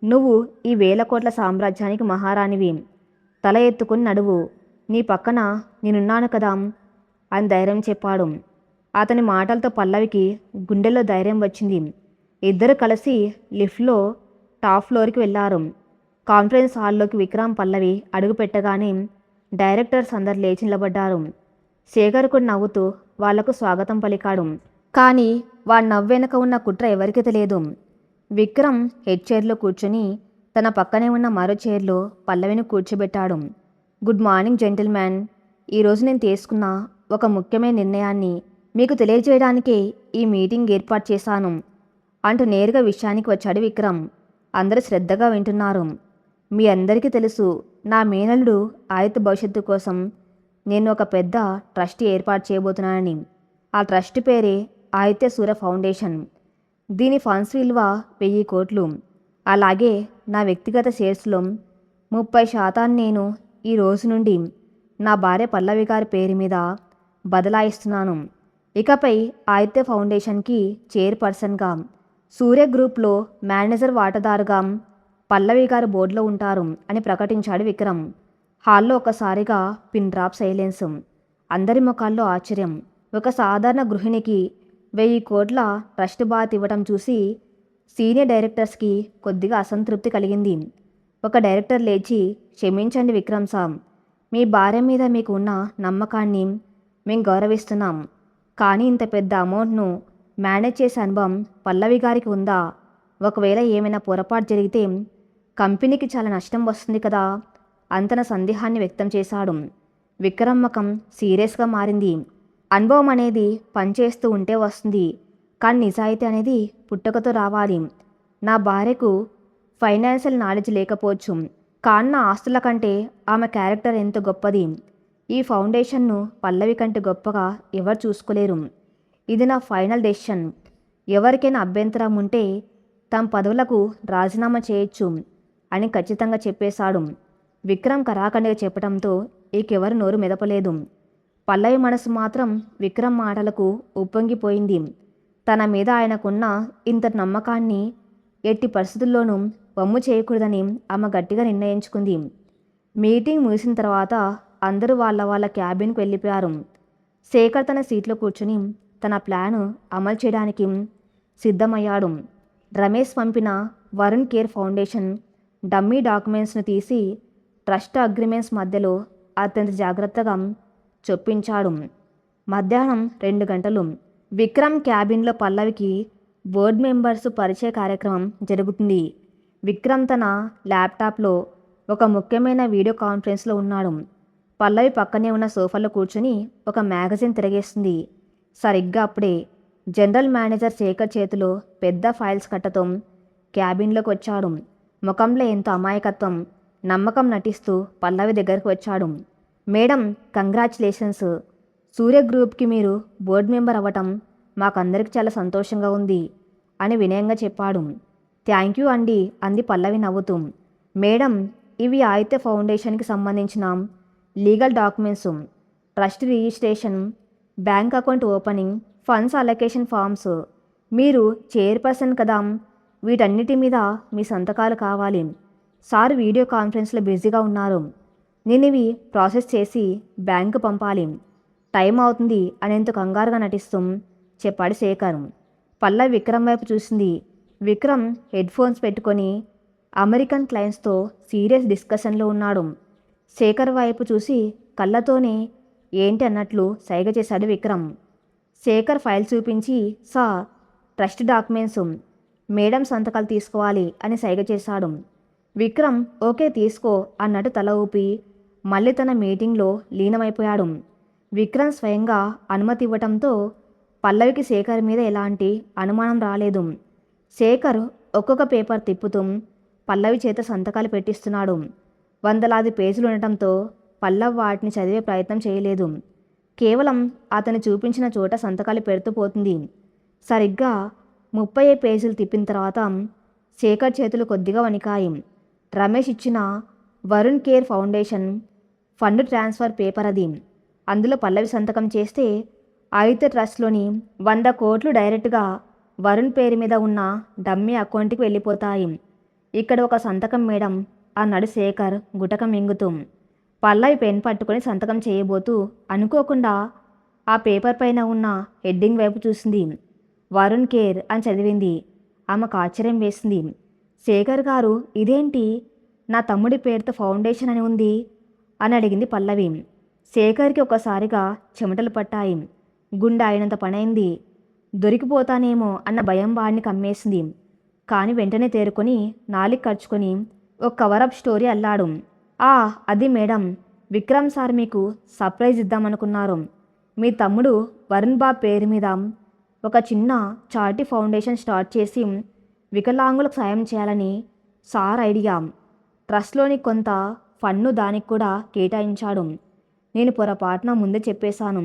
నువ్వు ఈ 1000 కోట్ల సామ్రాజ్యానికి మహారాణివి. తల ఎత్తుకుని నడువు. నీ పక్కన నేనున్నాను కదా అని ధైర్యం చెప్పాడు. అతని మాటలతో పల్లవికి గుండెల్లో ధైర్యం వచ్చింది. ఇద్దరు కలిసి లిఫ్ట్లో టాప్ ఫ్లోర్కి వెళ్ళారు. కాన్ఫరెన్స్ హాల్లోకి విక్రమ్ పల్లవి అడుగు పెట్టగానే డైరెక్టర్స్ అందరు లేచి నిలబడ్డారు. శేఖర్ కూడా నవ్వుతూ వాళ్లకు స్వాగతం పలికాడు. కానీ వాడి నవ్వు వెనుక ఉన్న కుట్ర ఎవరికీ తెలియదు. విక్రమ్ హెడ్ చైర్లో కూర్చొని తన పక్కనే ఉన్న మరో చైర్లో పల్లవిని కూర్చోబెట్టాడు. Good morning gentlemen. ఈరోజు నేను తీసుకున్న ఒక ముఖ్యమైన నిర్ణయాన్ని మీకు తెలియజేయడానికే ఈ మీటింగ్ ఏర్పాటు చేశాను అంటూ నేరుగా విషయానికి వచ్చాడు విక్రమ్. అందరూ శ్రద్ధగా వింటున్నారు. మీ అందరికీ తెలుసు, నా మేనల్లుడు ఆదిత్య భవిష్యత్తు కోసం నేను ఒక పెద్ద ట్రస్ట్ ఏర్పాటు చేయబోతున్నానని. ఆ ట్రస్ట్ పేరే ఆదిత్య సూర్య ఫౌండేషన్. దీని ఫండ్స్ విలువ 1000 కోట్లు. అలాగే నా వ్యక్తిగత షేర్స్లో 30% నేను ఈ రోజు నుండి నా భార్య పల్లవి గారి పేరు మీద బదలాయిస్తున్నాను. ఇకపై ఆదిత్య ఫౌండేషన్కి చైర్పర్సన్గా, సూర్య గ్రూప్లో మేనేజర్ వాటాదారుగా పల్లవి గారు బోర్డులో ఉంటారు అని ప్రకటించాడు విక్రమ్. హాల్లో ఒకసారిగా పిన్ డ్రాప్ సైలెన్స్. అందరి ముఖాల్లో ఆశ్చర్యం. ఒక సాధారణ గృహిణికి 1000 కోట్ల ట్రస్ట్ బాత్ ఇవ్వటం చూసి సీనియర్ డైరెక్టర్స్కి కొద్దిగా అసంతృప్తి కలిగింది. ఒక డైరెక్టర్ లేచి, క్షమించండి విక్రమ్ సాబ్, మీ భార్య మీద మీకు ఉన్న నమ్మకాన్ని మేము గౌరవిస్తున్నాం. కానీ ఇంత పెద్ద అమౌంట్ను మేనేజ్ చేసే అనుభవం పల్లవి గారికి ఉందా? ఒకవేళ ఏమైనా పొరపాటు జరిగితే కంపెనీకి చాలా నష్టం వస్తుంది కదా అంతన సందేహాన్ని వ్యక్తం చేశాడు. విక్రమ్ ముఖం సీరియస్గా మారింది. అనుభవం అనేది పనిచేస్తూ ఉంటే వస్తుంది, కానీ నిజాయితీ అనేది పుట్టుకతో రావాలి. నా భార్యకు ఫైనాన్షియల్ నాలెడ్జ్ లేకపోవచ్చు, కానీ నా ఆస్తుల కంటే ఆమె క్యారెక్టర్ ఎంతో గొప్పది. ఈ ఫౌండేషన్ను పల్లవి కంటే గొప్పగా ఎవరు చూసుకోలేరు. ఇది నా ఫైనల్ డెసిషన్. ఎవరికైనా అభ్యంతరం ఉంటే తమ పదవులకు రాజీనామా చేయొచ్చు అని ఖచ్చితంగా చెప్పేశాడు. విక్రమ్ కరాఖండిగా చెప్పడంతో ఇంకెవరు నోరు మెదపలేదు. పల్లవి మనసు మాత్రం విక్రమ్ మాటలకు ఉప్పొంగిపోయింది. తన మీద ఆయనకున్న ఇంతటి నమ్మకాన్ని ఎట్టి పరిస్థితుల్లోనూ వమ్ము చేయకూడదని ఆమె గట్టిగా నిర్ణయించుకుంది. మీటింగ్ ముగిసిన తర్వాత అందరూ వాళ్ళ క్యాబిన్కు వెళ్ళిపోయారు. శేఖర్ తన సీట్లో కూర్చుని తన ప్లాను అమలు చేయడానికి సిద్ధమయ్యాడు. రమేష్ పంపిన వరుణ్ కేర్ ఫౌండేషన్ డమ్మీ డాక్యుమెంట్స్ను తీసి ట్రస్ట్ అగ్రిమెంట్స్ మధ్యలో అత్యంత జాగ్రత్తగా చొప్పించాడు. మధ్యాహ్నం 2 గంటలు. విక్రమ్ క్యాబిన్లో పల్లవికి బోర్డు మెంబర్స్ పరిచయ కార్యక్రమం జరుగుతుంది. విక్రమ్ తన ల్యాప్టాప్లో ఒక ముఖ్యమైన వీడియో కాన్ఫరెన్స్లో ఉన్నాడు. పల్లవి పక్కనే ఉన్న సోఫాలో కూర్చుని ఒక మ్యాగజైన్ తిరగేస్తుంది. సరిగ్గా అప్పుడే జనరల్ మేనేజర్ శేఖర్ చేతిలో పెద్ద ఫైల్స్ కట్టతో క్యాబిన్లోకి వచ్చాడు. ముఖంలో ఎంతో అమాయకత్వం, నమ్మకం నటిస్తూ పల్లవి దగ్గరకు వచ్చాడు. Madam, congratulations. సూర్య గ్రూప్కి మీరు బోర్డు మెంబర్ అవ్వటం మాకందరికి చాలా సంతోషంగా ఉంది అని వినయంగా చెప్పాడు. థ్యాంక్ యూ అండి అంది పల్లవి నవ్వుతూ. మేడం, ఇవి ఆదిత్య ఫౌండేషన్కి సంబంధించిన legal documents, trust registration, bank account opening, funds allocation forms. మీరు చైర్పర్సన్ కదా, వీటన్నిటి మీద మీ సంతకాలు కావాలి. సార్ వీడియో కాన్ఫరెన్స్లో బిజీగా ఉన్నారు. నేను ఇవి ప్రాసెస్ చేసి బ్యాంకు పంపాలి. టైం అవుతుంది అనేంత కంగారుగా నటిస్తూ చెప్పాడు శేఖర్. పల్లవి విక్రమ్ వైపు చూసింది. విక్రమ్ హెడ్ ఫోన్స్ పెట్టుకొని అమెరికన్ క్లయింట్స్తో సీరియస్ డిస్కషన్లో ఉన్నాడు. శేఖర్ వైపు చూసి కళ్ళతోనే ఏంటి అన్నట్లు సైగ చేశాడు విక్రమ్. శేఖర్ ఫైల్ చూపించి, సార్ ట్రస్ట్ డాక్యుమెంట్స్, మేడం సంతకాలు తీసుకోవాలి అని సైగ చేశాడు. విక్రమ్ ఓకే తీసుకో అన్నట్టు తల ఊపి మళ్ళీ తన మీటింగ్లో లీనమైపోయాడు. విక్రమ్ స్వయంగా అనుమతి ఇవ్వటంతో పల్లవికి శేఖర్ మీద ఎలాంటి అనుమానం రాలేదు. శేఖర్ ఒక్కొక్క పేపర్ తిప్పుతూ పల్లవి చేత సంతకాలు పెట్టిస్తున్నాడు. వందలాది పేజీలు ఉండటంతో పల్లవి వాటిని చదివే ప్రయత్నం చేయలేదు. కేవలం అతను చూపించిన చోట సంతకాలు పెడుతూ పోతుంది. సరిగ్గా 30 పేజీలు తిప్పిన తర్వాత శేఖర్ చేతులు కొద్దిగా వణికాయి. రమేష్ ఇచ్చిన Varun care foundation fund transfer paper అది. అందులో పల్లవి సంతకం చేస్తే ఆదిత్య ట్రస్ట్లోని 100 కోట్లు డైరెక్ట్గా వరుణ్ పేరు మీద ఉన్న డమ్మీ అకౌంట్కి వెళ్ళిపోతాయి. ఇక్కడ ఒక సంతకం మేడం అన్నాడు శేఖర్ గుటకం మింగుతూ. పల్లవి పెన్ పట్టుకొని సంతకం చేయబోతూ అనుకోకుండా ఆ పేపర్ పైన ఉన్న హెడ్డింగ్ వైపు చూసింది. వరుణ్ కేర్ అని చదివింది. ఆమెకు ఆశ్చర్యం వేసింది. శేఖర్ గారు, ఇదేంటి, నా తమ్ముడి పేరుతో ఫౌండేషన్ అని ఉంది అని అడిగింది పల్లవి. శేఖర్కి ఒకసారిగా చెమటలు పట్టాయి. గుండె అయినంత పనైంది. దొరికిపోతానేమో అన్న భయం వాడిని కమ్మేసింది. కానీ వెంటనే తేరుకొని నాలిక ఖర్చుకొని ఒక కవరప్ స్టోరీ అల్లాడు. అది మేడం, విక్రమ్ సార్ మీకు సర్ప్రైజ్ ఇద్దామనుకున్నారు. మీ తమ్ముడు వరుణ్ బాబు పేరు మీద ఒక చిన్న చారిటీ ఫౌండేషన్ స్టార్ట్ చేసి వికలాంగులకు సాయం చేయాలని సార్ ఐడియా. ట్రస్ట్లోని కొంత ఫండ్ను దానికి కూడా కేటాయించాడు. నేను పొరపాటున ముందే చెప్పేశాను.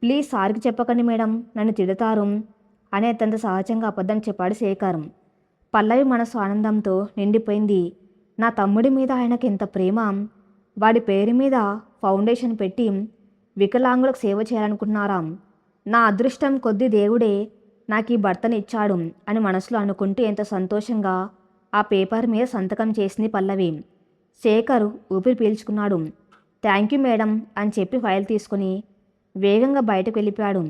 ప్లీజ్ సార్కి చెప్పకండి మేడం, నన్ను తిడతారు అని అత్యంత సహజంగా అబద్ధం చెప్పాడు శేఖర్. పల్లవి మనసు ఆనందంతో నిండిపోయింది. నా తమ్ముడి మీద ఆయనకి ఎంత ప్రేమ! వాడి పేరు మీద ఫౌండేషన్ పెట్టి వికలాంగులకు సేవ చేయాలనుకుంటున్నారా? నా అదృష్టం కొద్దీ దేవుడే నాకు ఈ భర్తని ఇచ్చాడు అని మనసులో అనుకుంటూ ఎంతో సంతోషంగా ఆ పేపర్ మీద సంతకం చేసింది పల్లవి. శేఖర్ ఊపిరి పీల్చుకున్నాడు. థ్యాంక్ యూ మేడం అని చెప్పి ఫైల్ తీసుకుని వేగంగా బయటకు వెళ్ళిపోయాడు.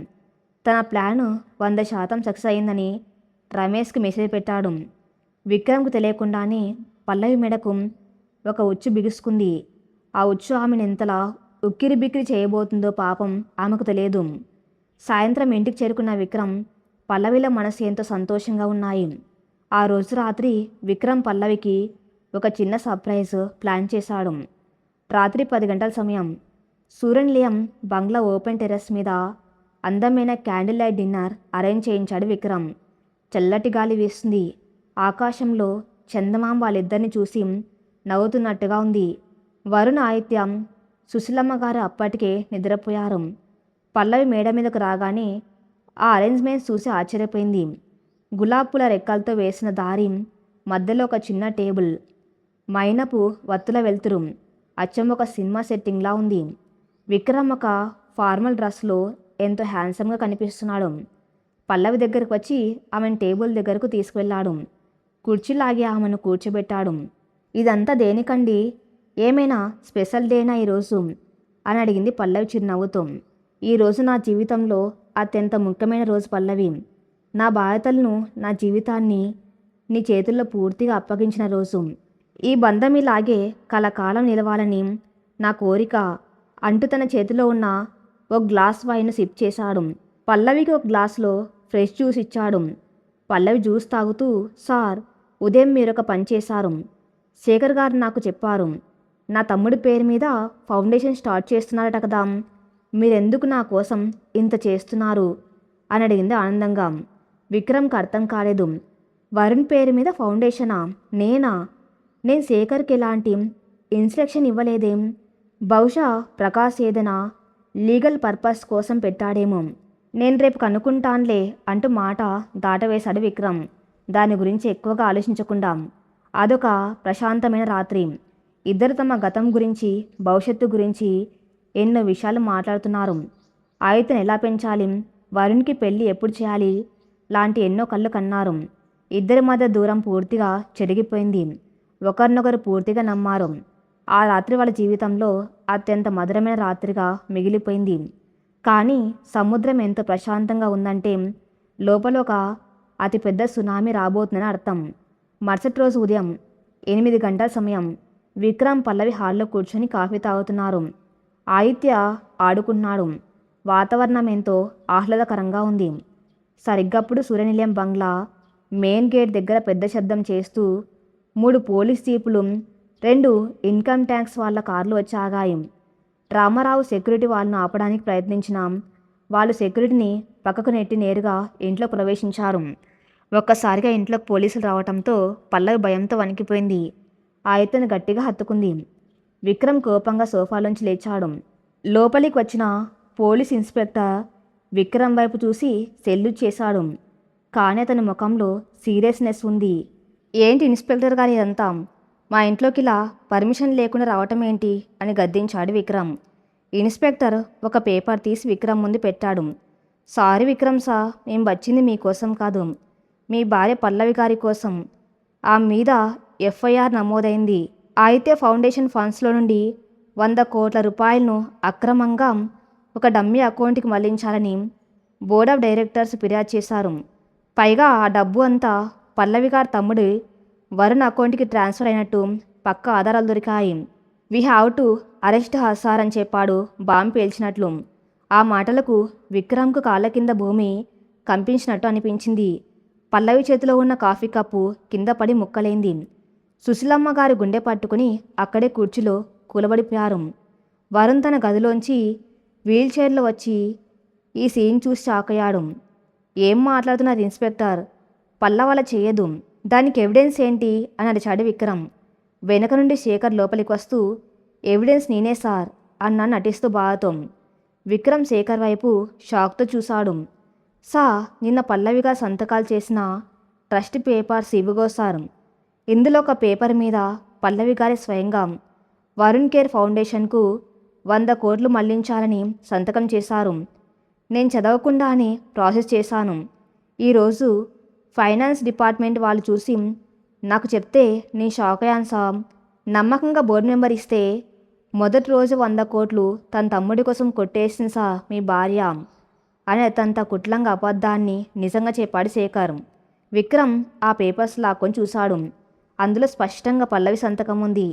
తన ప్లాను 100% సక్సెస్ అయిందని రమేష్కి మెసేజ్ పెట్టాడు. విక్రమ్కు తెలియకుండానే పల్లవి మెడకు ఒక ఉచ్చు బిగుసుకుంది. ఆ ఉచ్చు ఆమెను ఎంతలా ఉక్కిరి బిక్కిరి చేయబోతుందో పాపం ఆమెకు తెలియదు. సాయంత్రం ఇంటికి చేరుకున్న విక్రమ్ పల్లవిలో మనసు ఎంతో సంతోషంగా ఉన్నాయి. ఆ రోజు రాత్రి విక్రమ్ పల్లవికి ఒక చిన్న సర్ప్రైజ్ ప్లాన్ చేశాడు. రాత్రి 10 గంటల సమయం. సూర్యనిలయం బంగ్లా ఓపెన్ టెర్రస్ మీద అందమైన క్యాండిల్ లైట్ డిన్నర్ అరేంజ్ చేయించాడు విక్రమ్. చల్లటి గాలి వీస్తుంది. ఆకాశంలో చందమామ వాళ్ళిద్దరిని చూసి నవ్వుతున్నట్టుగా ఉంది. వరుణ్, ఆదిత్యం, సుశీలమ్మ గారు అప్పటికే నిద్రపోయారు. పల్లవి మేడ మీదకు రాగానే ఆ అరేంజ్మెంట్స్ చూసి ఆశ్చర్యపోయింది. గులాబ్ పూల రెక్కలతో వేసిన దారి, మధ్యలో ఒక చిన్న టేబుల్, మైనపు వత్తుల వెలుతురు, అచ్చం ఒక సినిమా సెట్టింగ్లా ఉంది. విక్రమ్ ఒక ఫార్మల్ డ్రెస్లో ఎంతో హ్యాండ్సమ్గా కనిపిస్తున్నాడు. పల్లవి దగ్గరకు వచ్చి ఆమెను టేబుల్ దగ్గరకు తీసుకువెళ్ళాడు. కుర్చీలాగి ఆమెను కూర్చోబెట్టాడు. ఇదంతా దేనికండి? ఏమైనా స్పెషల్ డేనా ఈరోజు అని అడిగింది పల్లవి చిరునవ్వుతో. ఈరోజు నా జీవితంలో అత్యంత ముఖ్యమైన రోజు పల్లవి. నా బాధ్యతలను, నా జీవితాన్ని నీ చేతుల్లో పూర్తిగా అప్పగించిన రోజు. ఈ బంధం ఇలాగే కలకాలం నిలవాలని నా కోరిక అంటూ తన చేతిలో ఉన్న ఒక గ్లాస్ వైన్ సిప్ చేశాడు. పల్లవికి ఒక గ్లాసులో ఫ్రెష్ జ్యూస్ ఇచ్చాడు. పల్లవి జ్యూస్ తాగుతూ, సార్, ఉదయం మీరొక పని చేశారు. శేఖర్ గారు నాకు చెప్పారు. నా తమ్ముడి పేరు మీద ఫౌండేషన్ స్టార్ట్ చేస్తున్నారట కదా, మీరెందుకు నా కోసం ఇంత చేస్తున్నారు అని అడిగింది ఆనందంగా. విక్రమ్కి అర్థం కాలేదు. వరుణ్ పేరు మీద ఫౌండేషనా? నేనా? నేను శేఖర్కి ఎలాంటి ఇన్స్ట్రక్షన్ ఇవ్వలేదేం? బహుశా ప్రకాష్ ఏదైనా లీగల్ పర్పస్ కోసం పెట్టాడేమో. నేను రేపు కనుక్కుంటాన్లే అంటూ మాట దాటవేశాడు విక్రమ్. దాని గురించి ఎక్కువగా ఆలోచించకుండా. అదొక ప్రశాంతమైన రాత్రి. ఇద్దరు తమ గతం గురించి, భవిష్యత్తు గురించి ఎన్నో విషయాలు మాట్లాడుతున్నారు. ఆయుధను ఎలా పెంచాలి, వరుణ్కి పెళ్ళి ఎప్పుడు చేయాలి లాంటి ఎన్నో కళ్ళు కన్నారు. ఇద్దరి మధ్య దూరం పూర్తిగా చెరిగిపోయింది. ఒకరినొకరు పూర్తిగా నమ్మారు. ఆ రాత్రి వాళ్ళ జీవితంలో అత్యంత మధురమైన రాత్రిగా మిగిలిపోయింది. కానీ సముద్రం ఎంత ప్రశాంతంగా ఉందంటే లోపల ఒక అతిపెద్ద సునామీ రాబోతుందని అర్థం. మరుసటి రోజు ఉదయం 8 గంటల సమయం. విక్రమ్, పల్లవి హాల్లో కూర్చొని కాఫీ తాగుతున్నారు. ఆదిత్య ఆడుకుంటున్నాడు. వాతావరణం ఎంతో ఆహ్లాదకరంగా ఉంది. సరిగ్గప్పుడు సూర్యనిలయం బంగ్లా మెయిన్ గేట్ దగ్గర పెద్ద శబ్దం చేస్తూ 3 పోలీస్ జీపులు, 2 ఇన్కమ్ ట్యాక్స్ వాళ్ళ కార్లు వచ్చి ఆగాయి. రామారావు సెక్యూరిటీ వాళ్ళను ఆపడానికి ప్రయత్నించినా వాళ్ళు సెక్యూరిటీని పక్కకు నెట్టి నేరుగా ఇంట్లో ప్రవేశించారు. ఒక్కసారిగా ఇంట్లోకి పోలీసులు రావడంతో పల్లవి భయంతో వణికిపోయింది. ఆదిత్యను గట్టిగా హత్తుకుంది. విక్రమ్ కోపంగా సోఫాలోంచి లేచాడు. లోపలికి వచ్చిన పోలీస్ ఇన్స్పెక్టర్ విక్రమ్ వైపు చూసి సెల్యూట్ చేశాడు. కానీ అతని ముఖంలో సీరియస్నెస్ ఉంది. ఏంటి ఇన్స్పెక్టర్ గారు ఇదంతా? మా ఇంట్లోకి ఇలా పర్మిషన్ లేకుండా రావటం ఏంటి అని గద్దించాడు విక్రమ్. ఇన్స్పెక్టర్ ఒక పేపర్ తీసి విక్రమ్ ముందు పెట్టాడు. సారీ విక్రమ్ సార్, మేము వచ్చింది మీకోసం కాదు, మీ భార్య పల్లవి గారి కోసం. ఆ మీద ఎఫ్ఐఆర్ నమోదైంది. ఆదిత్య ఫౌండేషన్ ఫండ్స్లో నుండి 100 కోట్ల రూపాయలను అక్రమంగా ఒక డమ్మీ అకౌంట్కి మళ్లించాలని బోర్డ్ ఆఫ్ డైరెక్టర్స్ ఫిర్యాదు చేశారు. పైగా ఆ డబ్బు అంతా పల్లవి గారి తమ్ముడు వరుణ్ అకౌంట్కి ట్రాన్స్ఫర్ అయినట్టు పక్కా ఆధారాలు దొరికాయి. We have to arrest her sir అని చెప్పాడు బాంబు పేల్చినట్లు. ఆ మాటలకు విక్రమ్కు కాళ్ళ కింద భూమి కంపించినట్టు అనిపించింది. పల్లవి చేతిలో ఉన్న కాఫీ కప్పు కింద పడి ముక్కలైంది. సుశీలమ్మ గారి గుండె పట్టుకుని అక్కడే కుర్చీలో కూలబడిపోయారు. వరుణ్ తన గదిలోంచి వీల్ చైర్లో వచ్చి ఈ సీన్ చూసి షాకయ్యాడు. ఏం మాట్లాడుతున్నారు ఇన్స్పెక్టర్? పల్లవల చేయదు, దానికి ఎవిడెన్స్ ఏంటి అని అడిచాడు విక్రమ్. వెనక నుండి శేఖర్ లోపలికి వస్తూ, ఎవిడెన్స్ నేనే సార్ అన్నా నటిస్తూ బాధతో. విక్రమ్ శేఖర్ వైపు షాక్తో చూశాడు. సా, నిన్న పల్లవిగా సంతకాలు చేసిన ట్రస్ట్ పేపర్స్ ఇవ్వగోసారు. ఇందులో ఒక పేపర్ మీద పల్లవి గారి స్వయంగా వరుణ్ కేర్ ఫౌండేషన్కు 100 కోట్లు మళ్లించాలని సంతకం చేశారు. నేను చదవకుండానే ప్రాసెస్ చేశాను. ఈరోజు ఫైనాన్స్ డిపార్ట్మెంట్ వాళ్ళు చూసి నాకు చెప్తే నేను షాక్ అయ్యాను సార్. నమ్మకంగా బోర్డు మెంబర్ ఇస్తే మొదటి రోజు 100 కోట్లు తన తమ్ముడి కోసం కొట్టేసింది సార్ మీ భార్య అని అతంత కుట్లంగా అబద్ధాన్ని నిజంగా చెప్పాడు శేఖర్. విక్రమ్ ఆ పేపర్స్ లాక్కొని చూశాడు. అందులో స్పష్టంగా పల్లవి సంతకం ఉంది.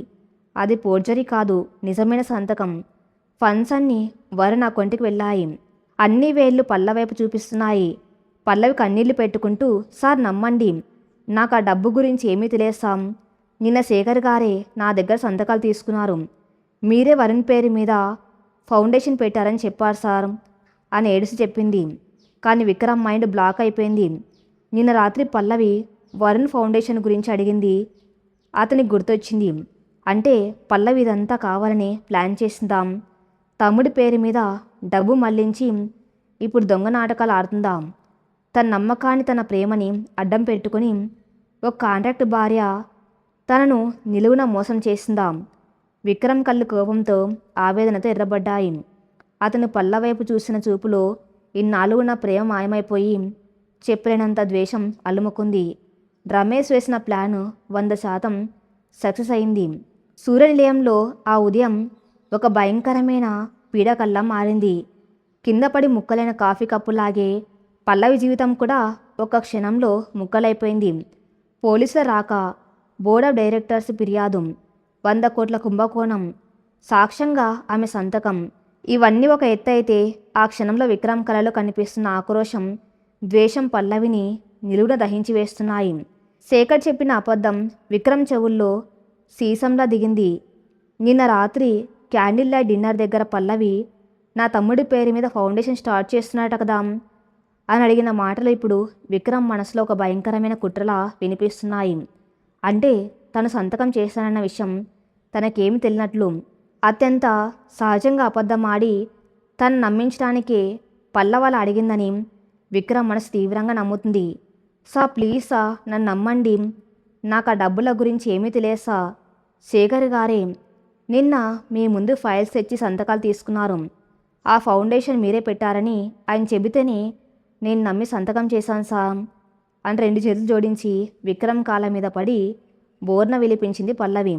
అది పోర్జరీ కాదు, నిజమైన సంతకం. ఫండ్స్ అన్నీ వరుణ్ అకౌంట్కి వెళ్ళాయి. అన్ని వేళ్ళు పల్లవైపు చూపిస్తున్నాయి. పల్లవి కన్నీళ్లు పెట్టుకుంటూ, సార్ నమ్మండి, నాకు ఆ డబ్బు గురించి ఏమీ తెలియసాం. నిన్న శేఖర్ గారే నా దగ్గర సంతకాలు తీసుకున్నారు. మీరే వరుణ్ పేరు మీద ఫౌండేషన్ పెట్టారని చెప్పారు సార్ అని ఏడుసి చెప్పింది. కానీ విక్రమ్ మైండ్ బ్లాక్ అయిపోయింది. నిన్న రాత్రి పల్లవి వరుణ్ ఫౌండేషన్ గురించి అడిగింది. అతనికి గుర్తొచ్చింది. అంటే పల్లవి ఇదంతా కావాలని ప్లాన్ చేసిందాం. తమ్ముడి పేరు మీద డబ్బు మళ్లించి ఇప్పుడు దొంగ నాటకాలు ఆడుతుందాం. తన నమ్మకాన్ని, తన ప్రేమని అడ్డం పెట్టుకుని ఒక కాంట్రాక్ట్ భార్య తనను నిలువున మోసం చేసిందాం. విక్రమ్ కళ్ళు కోపంతో, ఆవేదనతో ఎర్రబడ్డాయి. అతను పల్లవైపు చూసిన చూపులో ఇన్నాళ్ళు ఉన్న ప్రేమ మాయమైపోయి చెప్పలేనంత ద్వేషం అలుముకుంది. రమేష్ వేసిన ప్లాను 100% సక్సెస్ అయింది. సూర్యనిలయంలో ఆ ఉదయం ఒక భయంకరమైన పీడకల్లా మారింది. కింద పడి ముక్కలైన కాఫీ కప్పులాగే పల్లవి జీవితం కూడా ఒక క్షణంలో ముక్కలైపోయింది. పోలీసుల రాక, బోర్డ్ ఆఫ్ డైరెక్టర్స్ ఫిర్యాదు, 100 కోట్ల కుంభకోణం, సాక్ష్యంగా ఆమె సంతకం, ఇవన్నీ ఒక ఎత్తు అయితే ఆ క్షణంలో విక్రమ్ కళలో కనిపిస్తున్న ఆక్రోశం, ద్వేషం పల్లవిని నిలువున దహించి వేస్తున్నాయి. శేఖర్ చెప్పిన అబద్ధం విక్రమ్ చెవుల్లో సీసంలా దిగింది. నిన్న రాత్రి క్యాండిల్ లైట్ డిన్నర్ దగ్గర పల్లవి నా తమ్ముడి పేరు మీద ఫౌండేషన్ స్టార్ట్ చేస్తున్నట కదా అని అడిగిన మాటలు ఇప్పుడు విక్రమ్ మనసులో ఒక భయంకరమైన కుట్రలా వినిపిస్తున్నాయి. అంటే తను సంతకం చేశానన్న విషయం తనకేమి తెలియనట్లు అత్యంత సహజంగా అబద్ధం ఆడి తను నమ్మించడానికే పల్లవాల అడిగిందని విక్రమ్ మనసు తీవ్రంగా నమ్ముతుంది. ప్లీజ్ సా, నన్ను నమ్మండి, నాకు ఆ డబ్బుల గురించి ఏమీ తెలియదు సా. శేఖర్ గారే నిన్న మీ ముందు ఫైల్స్ తెచ్చి సంతకాలు తీసుకున్నారు. ఆ ఫౌండేషన్ మీరే పెట్టారని ఆయన చెబితేనే నేను నమ్మి సంతకం చేశాను సార్ అని 2 చేతులు జోడించి విక్రమ్ కాళ్ళ మీద పడి బోర్న విలిపించింది పల్లవి.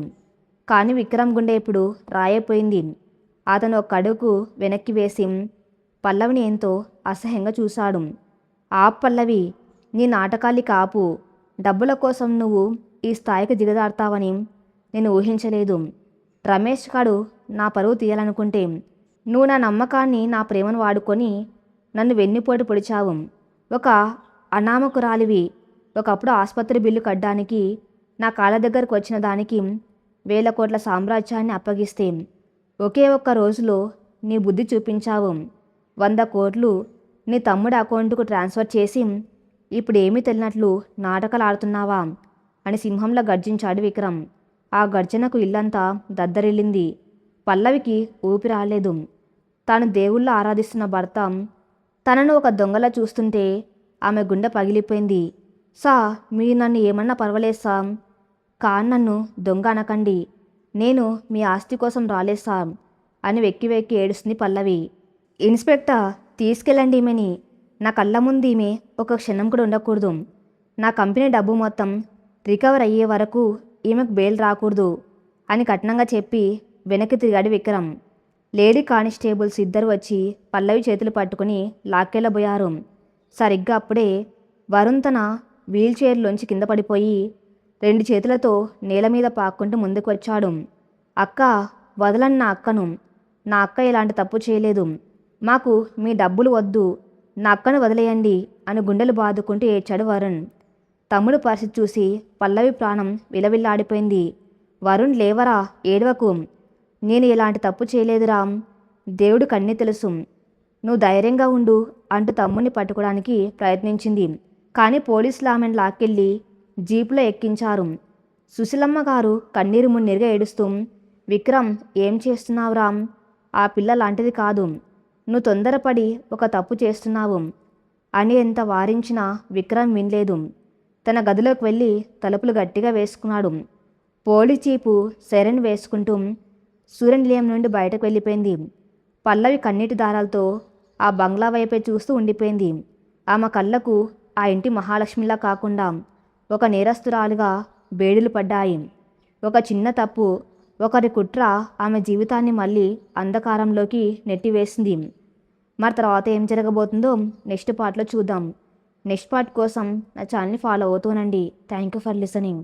కానీ విక్రమ్ గుండె ఇప్పుడు రాయపోయింది. అతను ఒక అడుగు వెనక్కి వేసి పల్లవిని ఎంతో అసహ్యంగా చూశాడు. పల్లవి, నీ నాటకాలి కాపు. డబ్బుల కోసం నువ్వు ఈ స్థాయికి దిగజారుతావని నేను ఊహించలేదు. రమేష్ గాడు నా పరువు తీయాలనుకుంటే నువ్వు నా నమ్మకాన్ని, నా ప్రేమను వాడుకొని నన్ను వెన్నుపోటు పొడిచావు. ఒక అనామకురాలివి. ఒకప్పుడు ఆసుపత్రి బిల్లు కట్టడానికి నా కాళ్ళ దగ్గరకు వచ్చిన దానికి 1000 కోట్ల సామ్రాజ్యాన్ని అప్పగిస్తే ఒకే ఒక్క రోజులో నీ బుద్ధి చూపించావు. 100 కోట్లు నీ తమ్ముడి అకౌంటుకు ట్రాన్స్ఫర్ చేసి ఇప్పుడు ఏమీ తెలియనట్లు నాటకాలు ఆడుతున్నావా అని సింహంలా గర్జించాడు విక్రమ్. ఆ గర్జనకు ఇల్లంతా దద్దరిల్లింది. పల్లవికి ఊపిరి రాలేదు. తాను దేవుళ్ళ ఆరాధిస్తున్న భర్త తనను ఒక దొంగలా చూస్తుంటే ఆమె గుండె పగిలిపోయింది. మీరు నన్ను ఏమన్నా పర్వాలేదు సా, కానీ నన్ను దొంగ అనకండి. నేను మీ ఆస్తి కోసం రాలేదు సా అని వెక్కి వెక్కి ఏడుస్తుంది పల్లవి. ఇన్స్పెక్టర్, తీసుకెళ్ళండి ఈమెని. నా కళ్ళ ముందు ఈమె ఒక క్షణం కూడా ఉండకూడదు. నా కంపెనీ డబ్బు మొత్తం రికవర్ అయ్యే వరకు ఈమెకు బెయిల్ రాకూడదు అని కఠినంగా చెప్పి వెనక్కి తిరిగాడు విక్రమ్. లేడీ కానిస్టేబుల్స్ 2 వచ్చి పల్లవి చేతులు పట్టుకుని లాక్కెళ్ళబోయారు. సరిగ్గా అప్పుడే వరుణ్ తన వీల్ చైర్లోంచి కింద పడిపోయి 2 చేతులతో నేల మీద పాక్కుంటూ ముందుకు వచ్చాడు. అక్క, వదలని నా అక్కను. నా అక్క ఎలాంటి తప్పు చేయలేదు. మాకు మీ డబ్బులు వద్దు. నా అక్కను వదిలేయండి అని గుండెలు బాదుకుంటూ ఏడ్చాడు వరుణ్. తమ్ముడు పరిస్థితి చూసి పల్లవి ప్రాణం విలవిల్లాడిపోయింది. వరుణ్, లేవరా, ఏడవకు. నేను ఎలాంటి తప్పు చేయలేదురా. దేవుడు కన్నీ తెలుసు. నువ్వు ధైర్యంగా ఉండు అంటూ తమ్ముడిని పట్టుకోవడానికి ప్రయత్నించింది. కానీ పోలీసులు ఆమెను లాక్కెళ్ళి జీపులో ఎక్కించారు. సుశీలమ్మ గారు కన్నీరు మున్నీరుగా ఏడుస్తూ, విక్రమ్, ఏం చేస్తున్నావురా? ఆ పిల్ల లాంటిది కాదు. నువ్వు తొందరపడి ఒక తప్పు చేస్తున్నావు అని ఎంత వారించినా విక్రమ్ వినలేదు. తన గదిలోకి వెళ్ళి తలుపులు గట్టిగా వేసుకున్నాడు. పోలీస్ చీపు సైరన్ వేసుకుంటూ సూర్యనిలయం నుండి బయటకు వెళ్ళిపోయింది. పల్లవి కన్నీటి దారాలతో ఆ బంగ్లా వైపే చూస్తూ ఉండిపోయింది. ఆమె కళ్ళకు ఆ ఇంటి మహాలక్ష్మిలా కాకుండా ఒక నేరస్తురాలుగా బేడులు పడ్డాయి. ఒక చిన్న తప్పు, ఒకరి కుట్ర ఆమె జీవితాన్ని మళ్ళీ అంధకారంలోకి నెట్టివేసింది. మరి తర్వాత ఏం జరగబోతుందో నెక్స్ట్ పార్ట్లో చూద్దాం. నెక్స్ట్ పార్ట్ కోసం నా ఛానల్ని ఫాలో అవుతూనండి. Thank you for listening.